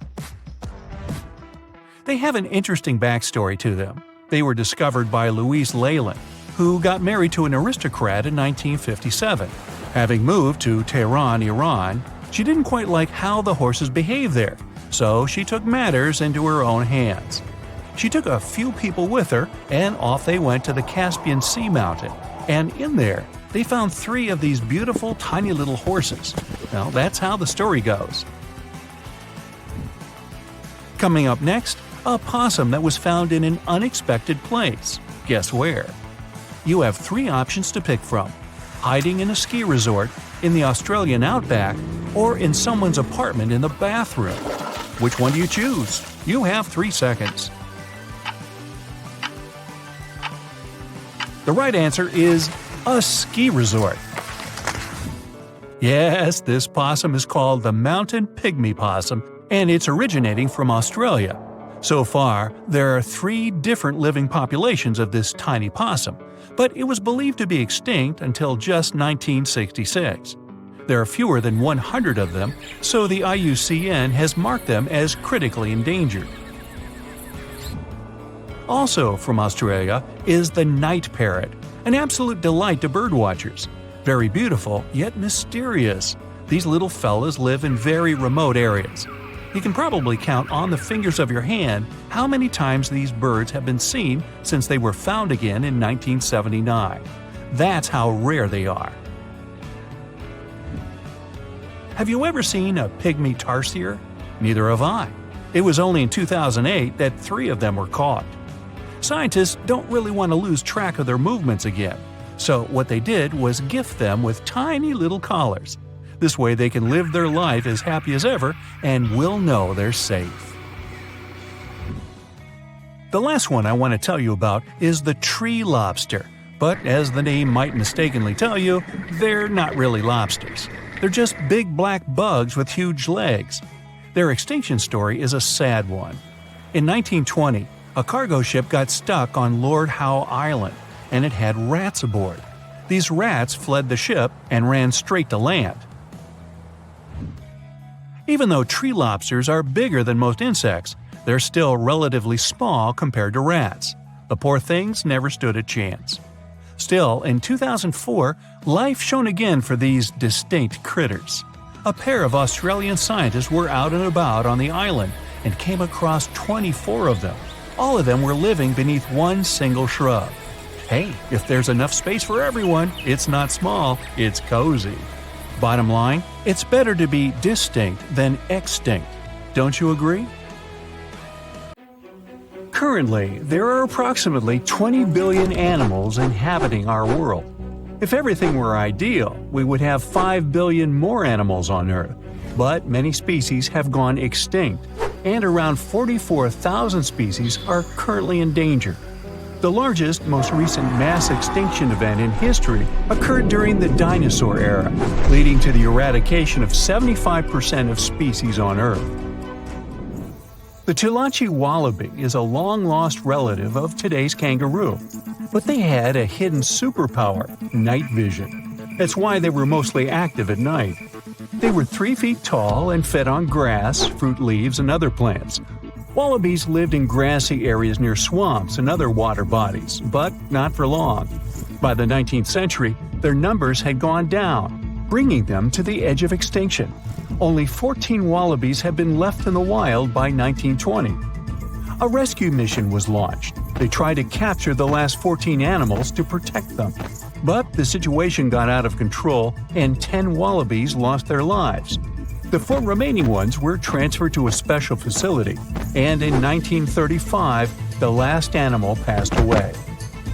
Speaker 3: They have an interesting backstory to them. They were discovered by Louise Leyland, who got married to an aristocrat in 1957. Having moved to Tehran, Iran, she didn't quite like how the horses behaved there, so she took matters into her own hands. She took a few people with her, and off they went to the Caspian Sea mountain. And in there, they found 3 of these beautiful tiny little horses. Now, that's how the story goes. Coming up next, a possum that was found in an unexpected place. Guess where? You have 3 options to pick from: hiding in a ski resort, in the Australian outback, or in someone's apartment in the bathroom. Which one do you choose? You have 3 seconds. The right answer is a ski resort. Yes, this possum is called the mountain pygmy possum, and it's originating from Australia. So far, there are 3 different living populations of this tiny possum, but it was believed to be extinct until just 1966. There are fewer than 100 of them, so the IUCN has marked them as critically endangered. Also from Australia is the night parrot, an absolute delight to birdwatchers. Very beautiful, yet mysterious. These little fellas live in very remote areas. You can probably count on the fingers of your hand how many times these birds have been seen since they were found again in 1979. That's how rare they are. Have you ever seen a pygmy tarsier? Neither have I. It was only in 2008 that 3 of them were caught. Scientists don't really want to lose track of their movements again, so what they did was gift them with tiny little collars. This way they can live their life as happy as ever and will know they're safe. The last one I want to tell you about is the tree lobster, but as the name might mistakenly tell you, they're not really lobsters. They're just big black bugs with huge legs. Their extinction story is a sad one. In 1920, a cargo ship got stuck on Lord Howe Island, and it had rats aboard. These rats fled the ship and ran straight to land. Even though tree lobsters are bigger than most insects, they're still relatively small compared to rats. The poor things never stood a chance. Still, in 2004, life shone again for these distinct critters. A pair of Australian scientists were out and about on the island and came across 24 of them. All of them were living beneath one single shrub. Hey, if there's enough space for everyone, it's not small, it's cozy. Bottom line, it's better to be distinct than extinct. Don't you agree? Currently, there are approximately 20 billion animals inhabiting our world. If everything were ideal, we would have 5 billion more animals on Earth. But many species have gone extinct, and around 44,000 species are currently endangered. The largest, most recent mass extinction event in history occurred during the dinosaur era, leading to the eradication of 75% of species on Earth. The Tulachi wallaby is a long-lost relative of today's kangaroo, but they had a hidden superpower, night vision. That's why they were mostly active at night. They were 3 feet tall and fed on grass, fruit leaves, and other plants. Wallabies lived in grassy areas near swamps and other water bodies, but not for long. By the 19th century, their numbers had gone down, bringing them to the edge of extinction. Only 14 wallabies had been left in the wild by 1920. A rescue mission was launched. They tried to capture the last 14 animals to protect them. But the situation got out of control and 10 wallabies lost their lives. The 4 remaining ones were transferred to a special facility, and in 1935, the last animal passed away.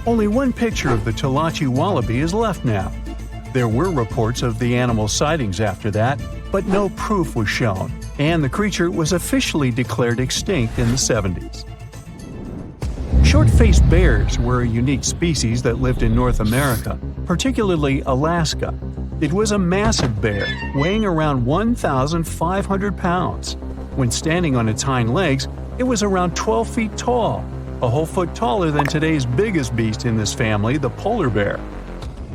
Speaker 3: Only one picture of the Tallahatchie wallaby is left now. There were reports of the animal's sightings after that, but no proof was shown, and the creature was officially declared extinct in the 70s. Short-faced bears were a unique species that lived in North America, particularly Alaska. It was a massive bear, weighing around 1,500 pounds. When standing on its hind legs, it was around 12 feet tall, a whole foot taller than today's biggest beast in this family, the polar bear.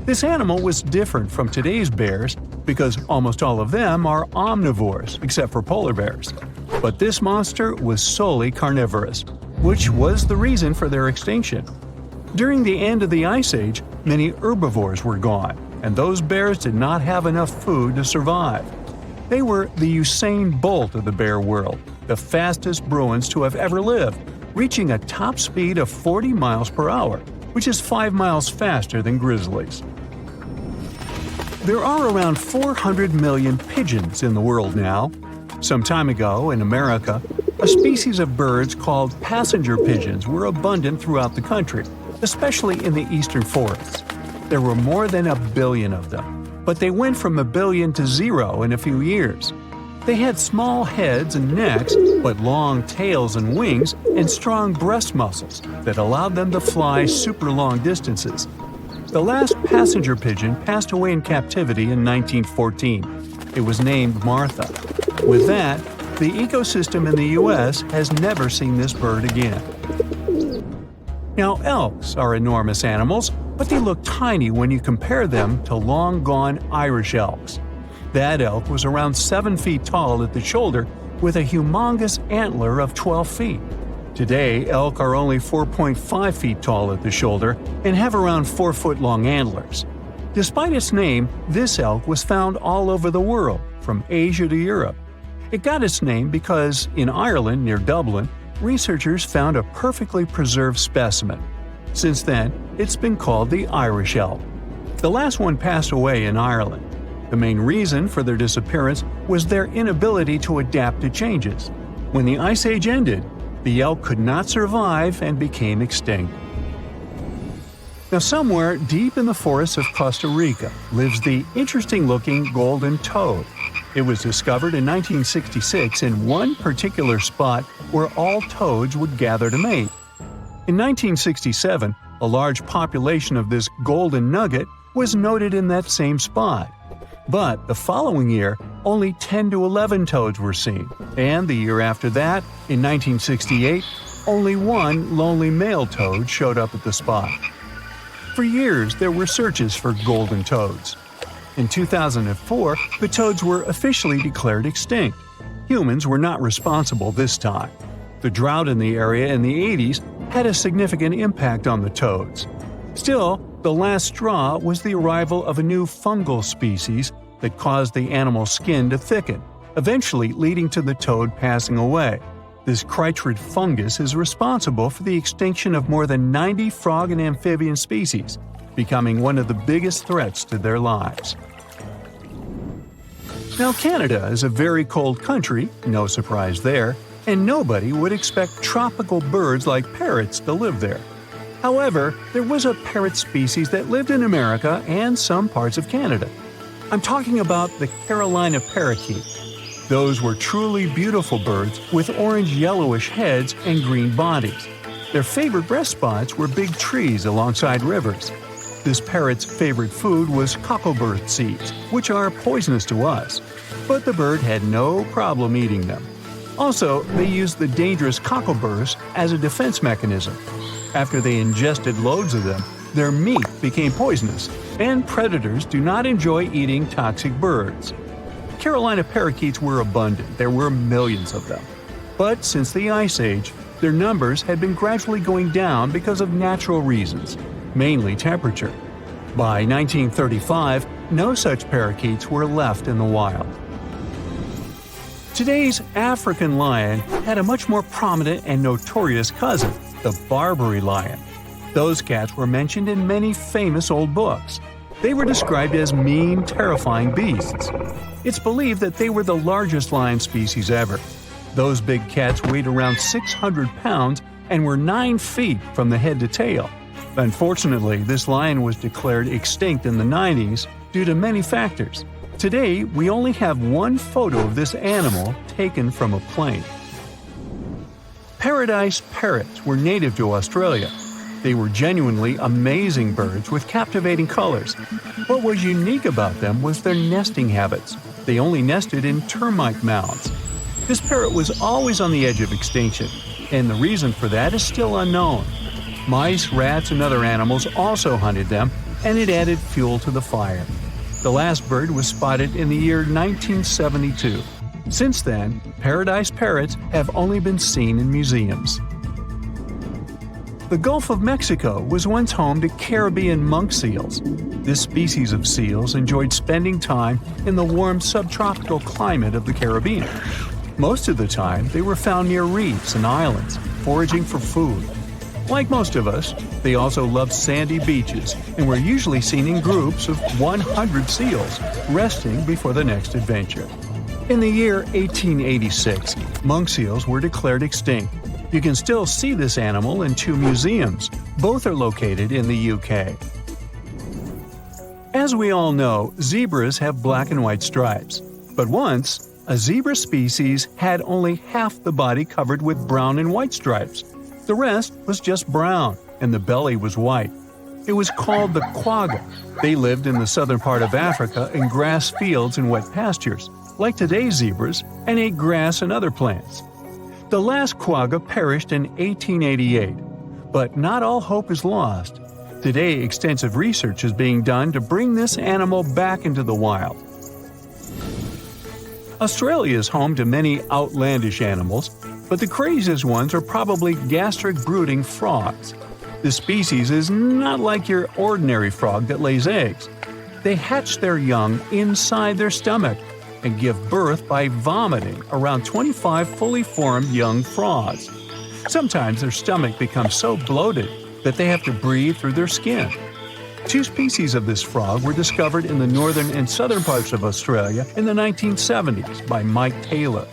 Speaker 3: This animal was different from today's bears because almost all of them are omnivores, except for polar bears. But this monster was solely carnivorous, which was the reason for their extinction. During the end of the Ice Age, many herbivores were gone, and those bears did not have enough food to survive. They were the Usain Bolt of the bear world, the fastest Bruins to have ever lived, reaching a top speed of 40 miles per hour, which is 5 miles faster than grizzlies. There are around 400 million pigeons in the world now. Some time ago, in America, a species of birds called passenger pigeons were abundant throughout the country, especially in the eastern forests. There were more than 1 billion of them, but they went from 1 billion to 0 in a few years. They had small heads and necks, but long tails and wings and strong breast muscles that allowed them to fly super long distances. The last passenger pigeon passed away in captivity in 1914. It was named Martha. With that, the ecosystem in the U.S. has never seen this bird again. Now, elks are enormous animals, but they look tiny when you compare them to long-gone Irish elks. That elk was around 7 feet tall at the shoulder with a humongous antler of 12 feet. Today, elk are only 4.5 feet tall at the shoulder and have around 4-foot-long antlers. Despite its name, this elk was found all over the world, from Asia to Europe. It got its name because, in Ireland near Dublin, researchers found a perfectly preserved specimen. Since then, it's been called the Irish elk. The last one passed away in Ireland. The main reason for their disappearance was their inability to adapt to changes. When the Ice Age ended, the elk could not survive and became extinct. Now, somewhere deep in the forests of Costa Rica lives the interesting-looking golden toad. It was discovered in 1966 in one particular spot where all toads would gather to mate. In 1967, a large population of this golden nugget was noted in that same spot. But the following year, only 10 to 11 toads were seen, and the year after that, in 1968, only one lonely male toad showed up at the spot. For years, there were searches for golden toads. In 2004, the toads were officially declared extinct. Humans were not responsible this time. The drought in the area in the 80s had a significant impact on the toads. Still, the last straw was the arrival of a new fungal species that caused the animal's skin to thicken, eventually leading to the toad passing away. This chytrid fungus is responsible for the extinction of more than 90 frog and amphibian species, becoming one of the biggest threats to their lives. Now, Canada is a very cold country, no surprise there, and nobody would expect tropical birds like parrots to live there. However, there was a parrot species that lived in America and some parts of Canada. I'm talking about the Carolina parakeet. Those were truly beautiful birds with orange-yellowish heads and green bodies. Their favorite rest spots were big trees alongside rivers. This parrot's favorite food was cocklebur seeds, which are poisonous to us, but the bird had no problem eating them. Also, they used the dangerous cockleburs as a defense mechanism. After they ingested loads of them, their meat became poisonous, and predators do not enjoy eating toxic birds. Carolina parakeets were abundant, there were millions of them. But since the Ice Age, their numbers had been gradually going down because of natural reasons, mainly temperature. By 1935, no such parakeets were left in the wild. Today's African lion had a much more prominent and notorious cousin, the Barbary lion. Those cats were mentioned in many famous old books. They were described as mean, terrifying beasts. It's believed that they were the largest lion species ever. Those big cats weighed around 600 pounds and were 9 feet from the head to tail. Unfortunately, this lion was declared extinct in the 90s due to many factors. Today, we only have one photo of this animal taken from a plane. Paradise parrots were native to Australia. They were genuinely amazing birds with captivating colors. What was unique about them was their nesting habits. They only nested in termite mounds. This parrot was always on the edge of extinction, and the reason for that is still unknown. Mice, rats, and other animals also hunted them, and it added fuel to the fire. The last bird was spotted in the year 1972. Since then, paradise parrots have only been seen in museums. The Gulf of Mexico was once home to Caribbean monk seals. This species of seals enjoyed spending time in the warm subtropical climate of the Caribbean. Most of the time, they were found near reefs and islands, foraging for food. Like most of us, they also loved sandy beaches and were usually seen in groups of 100 seals, resting before the next adventure. In the year 1886, monk seals were declared extinct. You can still see this animal in 2 museums. Both are located in the UK. As we all know, zebras have black and white stripes. But once, a zebra species had only half the body covered with brown and white stripes. The rest was just brown, and the belly was white. It was called the quagga. They lived in the southern part of Africa in grass fields and wet pastures, like today's zebras, and ate grass and other plants. The last quagga perished in 1888, but not all hope is lost. Today, extensive research is being done to bring this animal back into the wild. Australia is home to many outlandish animals, but the craziest ones are probably gastric brooding frogs. This species is not like your ordinary frog that lays eggs. They hatch their young inside their stomach and give birth by vomiting around 25 fully formed young frogs. Sometimes their stomach becomes so bloated that they have to breathe through their skin. 2 species of this frog were discovered in the northern and southern parts of Australia in the 1970s by Mike Taylor.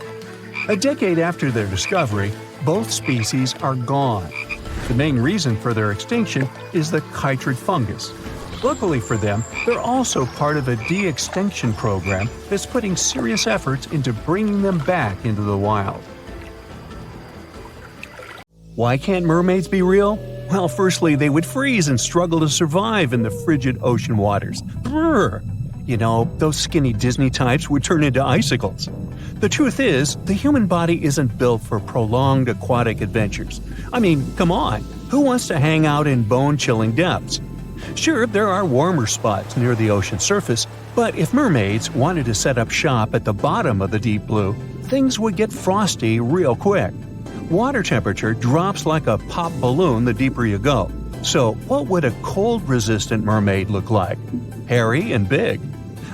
Speaker 3: A decade after their discovery, both species are gone. The main reason for their extinction is the chytrid fungus. Luckily for them, they're also part of a de-extinction program that's putting serious efforts into bringing them back into the wild. Why can't mermaids be real? Well, firstly, they would freeze and struggle to survive in the frigid ocean waters. Brrr! You know, those skinny Disney types would turn into icicles. The truth is, the human body isn't built for prolonged aquatic adventures. I mean, come on, who wants to hang out in bone-chilling depths? Sure, there are warmer spots near the ocean surface, but if mermaids wanted to set up shop at the bottom of the deep blue, things would get frosty real quick. Water temperature drops like a pop balloon the deeper you go. So what would a cold-resistant mermaid look like? Hairy and big.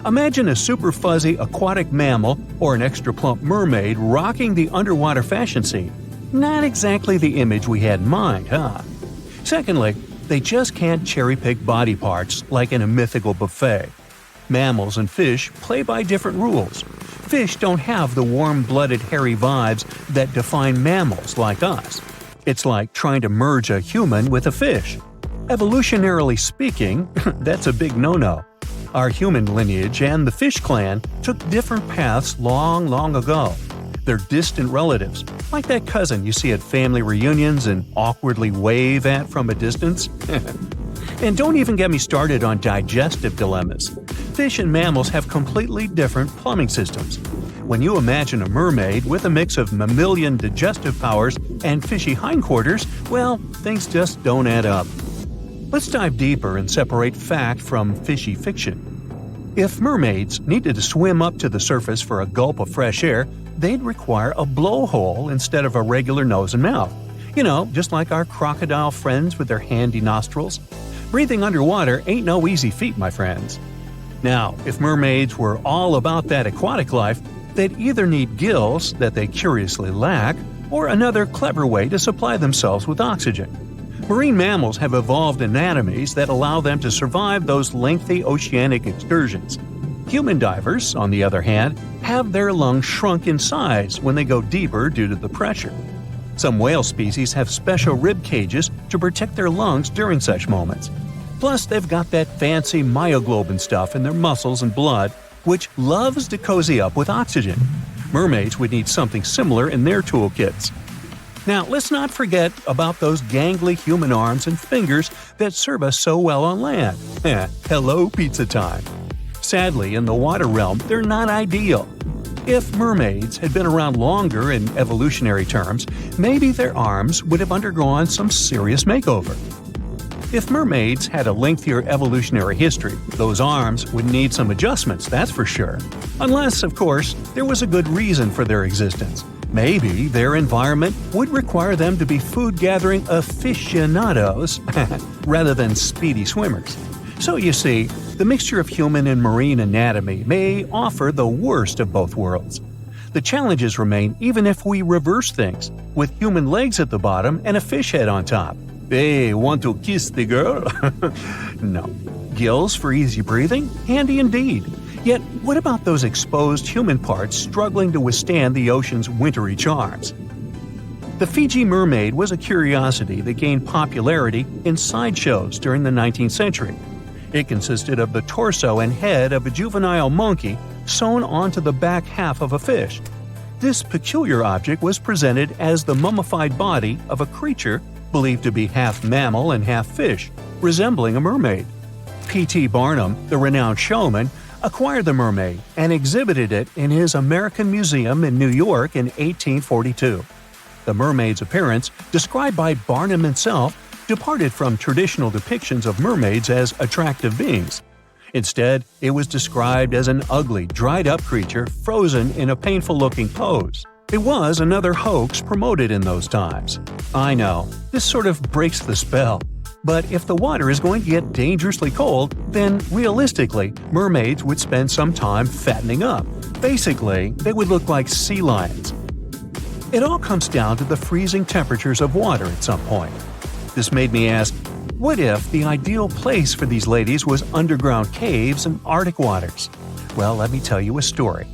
Speaker 3: Imagine a super fuzzy aquatic mammal or an extra plump mermaid rocking the underwater fashion scene. Not exactly the image we had in mind, huh? Secondly, they just can't cherry-pick body parts like in a mythical buffet. Mammals and fish play by different rules. Fish don't have the warm-blooded hairy vibes that define mammals like us. It's like trying to merge a human with a fish. Evolutionarily speaking, that's a big no-no. Our human lineage and the fish clan took different paths long ago. They're distant relatives, like that cousin you see at family reunions and awkwardly wave at from a distance. And don't even get me started on digestive dilemmas. Fish and mammals have completely different plumbing systems. When you imagine a mermaid with a mix of mammalian digestive powers and fishy hindquarters, well, things just don't add up. Let's dive deeper and separate fact from fishy fiction. If mermaids needed to swim up to the surface for a gulp of fresh air, they'd require a blowhole instead of a regular nose and mouth. You know, just like our crocodile friends with their handy nostrils. Breathing underwater ain't no easy feat, my friends. Now, if mermaids were all about that aquatic life, they'd either need gills that they curiously lack, or another clever way to supply themselves with oxygen. Marine mammals have evolved anatomies that allow them to survive those lengthy oceanic excursions. Human divers, on the other hand, have their lungs shrunk in size when they go deeper due to the pressure. Some whale species have special rib cages to to protect their lungs during such moments. Plus, they've got that fancy myoglobin stuff in their muscles and blood, which loves to cozy up with oxygen. Mermaids would need something similar in their toolkits. Now, let's not forget about those gangly human arms and fingers that serve us so well on land. Hello, pizza time! Sadly, in the water realm, they're not ideal. If mermaids had been around longer in evolutionary terms, maybe their arms would have undergone some serious makeover. If mermaids had a lengthier evolutionary history, those arms would need some adjustments, that's for sure. Unless, of course, there was a good reason for their existence. Maybe their environment would require them to be food-gathering aficionados rather than speedy swimmers. So you see, the mixture of human and marine anatomy may offer the worst of both worlds. The challenges remain even if we reverse things, with human legs at the bottom and a fish head on top. Hey, want to kiss the girl? No. Gills for easy breathing? Handy indeed. Yet, what about those exposed human parts struggling to withstand the ocean's wintry charms? The Fiji mermaid was a curiosity that gained popularity in sideshows during the 19th century. It consisted of the torso and head of a juvenile monkey sewn onto the back half of a fish. This peculiar object was presented as the mummified body of a creature believed to be half mammal and half fish, resembling a mermaid. P.T. Barnum, the renowned showman, acquired the mermaid and exhibited it in his American Museum in New York in 1842. The mermaid's appearance, described by Barnum himself, departed from traditional depictions of mermaids as attractive beings. Instead, it was described as an ugly, dried-up creature frozen in a painful-looking pose. It was another hoax promoted in those times. I know, this sort of breaks the spell. But if the water is going to get dangerously cold, then realistically, mermaids would spend some time fattening up. Basically, they would look like sea lions. It all comes down to the freezing temperatures of water at some point. This made me ask, what if the ideal place for these ladies was underground caves and Arctic waters? Well, let me tell you a story.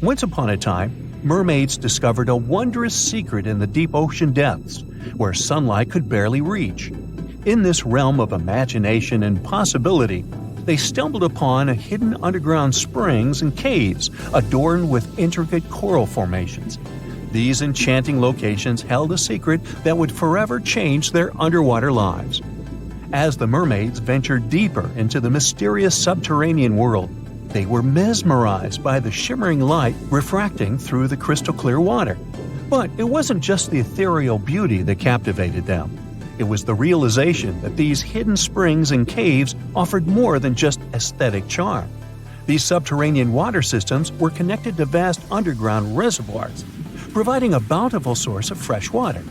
Speaker 3: Once upon a time, mermaids discovered a wondrous secret in the deep ocean depths, where sunlight could barely reach. In this realm of imagination and possibility, they stumbled upon a hidden underground springs and caves adorned with intricate coral formations. These enchanting locations held a secret that would forever change their underwater lives. As the mermaids ventured deeper into the mysterious subterranean world, they were mesmerized by the shimmering light refracting through the crystal-clear water. But it wasn't just the ethereal beauty that captivated them. It was the realization that these hidden springs and caves offered more than just aesthetic charm. These subterranean water systems were connected to vast underground reservoirs, providing a bountiful source of fresh water.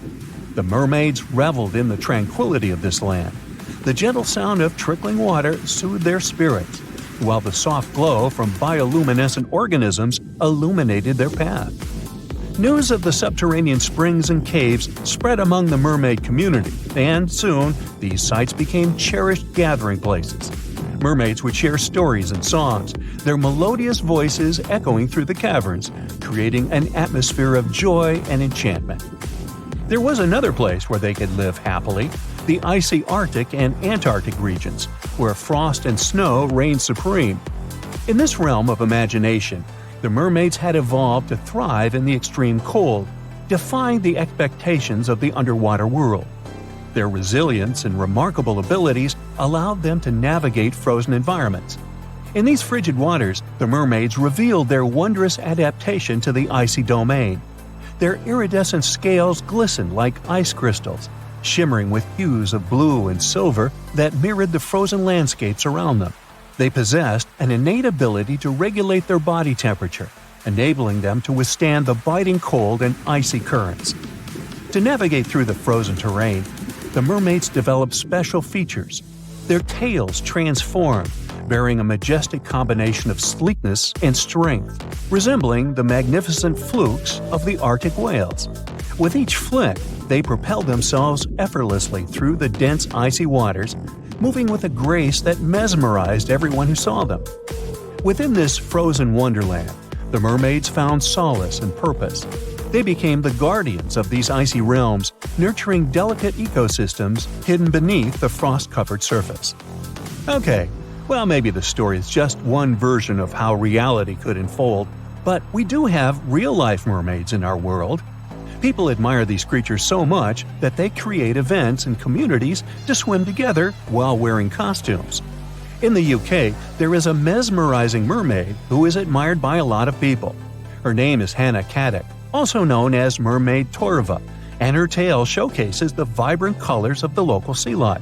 Speaker 3: The mermaids reveled in the tranquility of this land. The gentle sound of trickling water soothed their spirits, while the soft glow from bioluminescent organisms illuminated their path. News of the subterranean springs and caves spread among the mermaid community, and soon these sites became cherished gathering places. Mermaids would share stories and songs, their melodious voices echoing through the caverns, creating an atmosphere of joy and enchantment. There was another place where they could live happily, the icy Arctic and Antarctic regions, where frost and snow reigned supreme. In this realm of imagination, the mermaids had evolved to thrive in the extreme cold, defying the expectations of the underwater world. Their resilience and remarkable abilities allowed them to navigate frozen environments. In these frigid waters, the mermaids revealed their wondrous adaptation to the icy domain. Their iridescent scales glistened like ice crystals, shimmering with hues of blue and silver that mirrored the frozen landscapes around them. They possessed an innate ability to regulate their body temperature, enabling them to withstand the biting cold and icy currents. To navigate through the frozen terrain, the mermaids developed special features. Their tails transformed, bearing a majestic combination of sleekness and strength, resembling the magnificent flukes of the Arctic whales. With each flick, they propelled themselves effortlessly through the dense icy waters, moving with a grace that mesmerized everyone who saw them. Within this frozen wonderland, the mermaids found solace and purpose. They became the guardians of these icy realms, nurturing delicate ecosystems hidden beneath the frost-covered surface. Okay, well, maybe the story is just one version of how reality could unfold, but we do have real-life mermaids in our world. People admire these creatures so much that they create events and communities to swim together while wearing costumes. In the UK, there is a mesmerizing mermaid who is admired by a lot of people. Her name is Hannah Caddick, also known as Mermaid Torva, and her tale showcases the vibrant colors of the local sea life.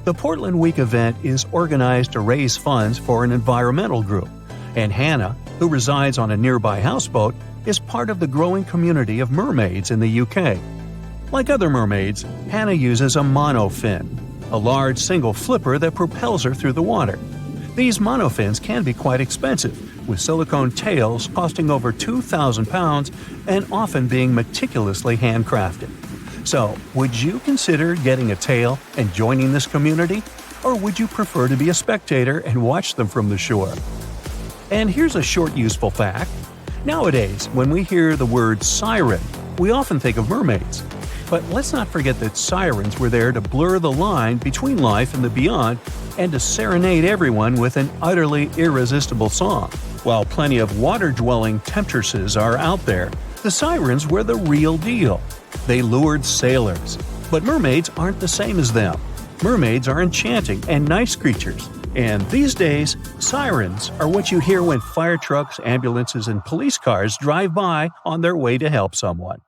Speaker 3: The Portland Week event is organized to raise funds for an environmental group, and Hannah, who resides on a nearby houseboat, is part of the growing community of mermaids in the UK. Like other mermaids, Hannah uses a monofin, a large single flipper that propels her through the water. These monofins can be quite expensive, with silicone tails costing over £2,000 and often being meticulously handcrafted. So, would you consider getting a tail and joining this community? Or would you prefer to be a spectator and watch them from the shore? And here's a short useful fact. Nowadays, when we hear the word siren, we often think of mermaids. But let's not forget that sirens were there to blur the line between life and the beyond and to serenade everyone with an utterly irresistible song. While plenty of water-dwelling temptresses are out there, the sirens were the real deal. They lured sailors. But mermaids aren't the same as them. Mermaids are enchanting and nice creatures. And these days, sirens are what you hear when fire trucks, ambulances, and police cars drive by on their way to help someone.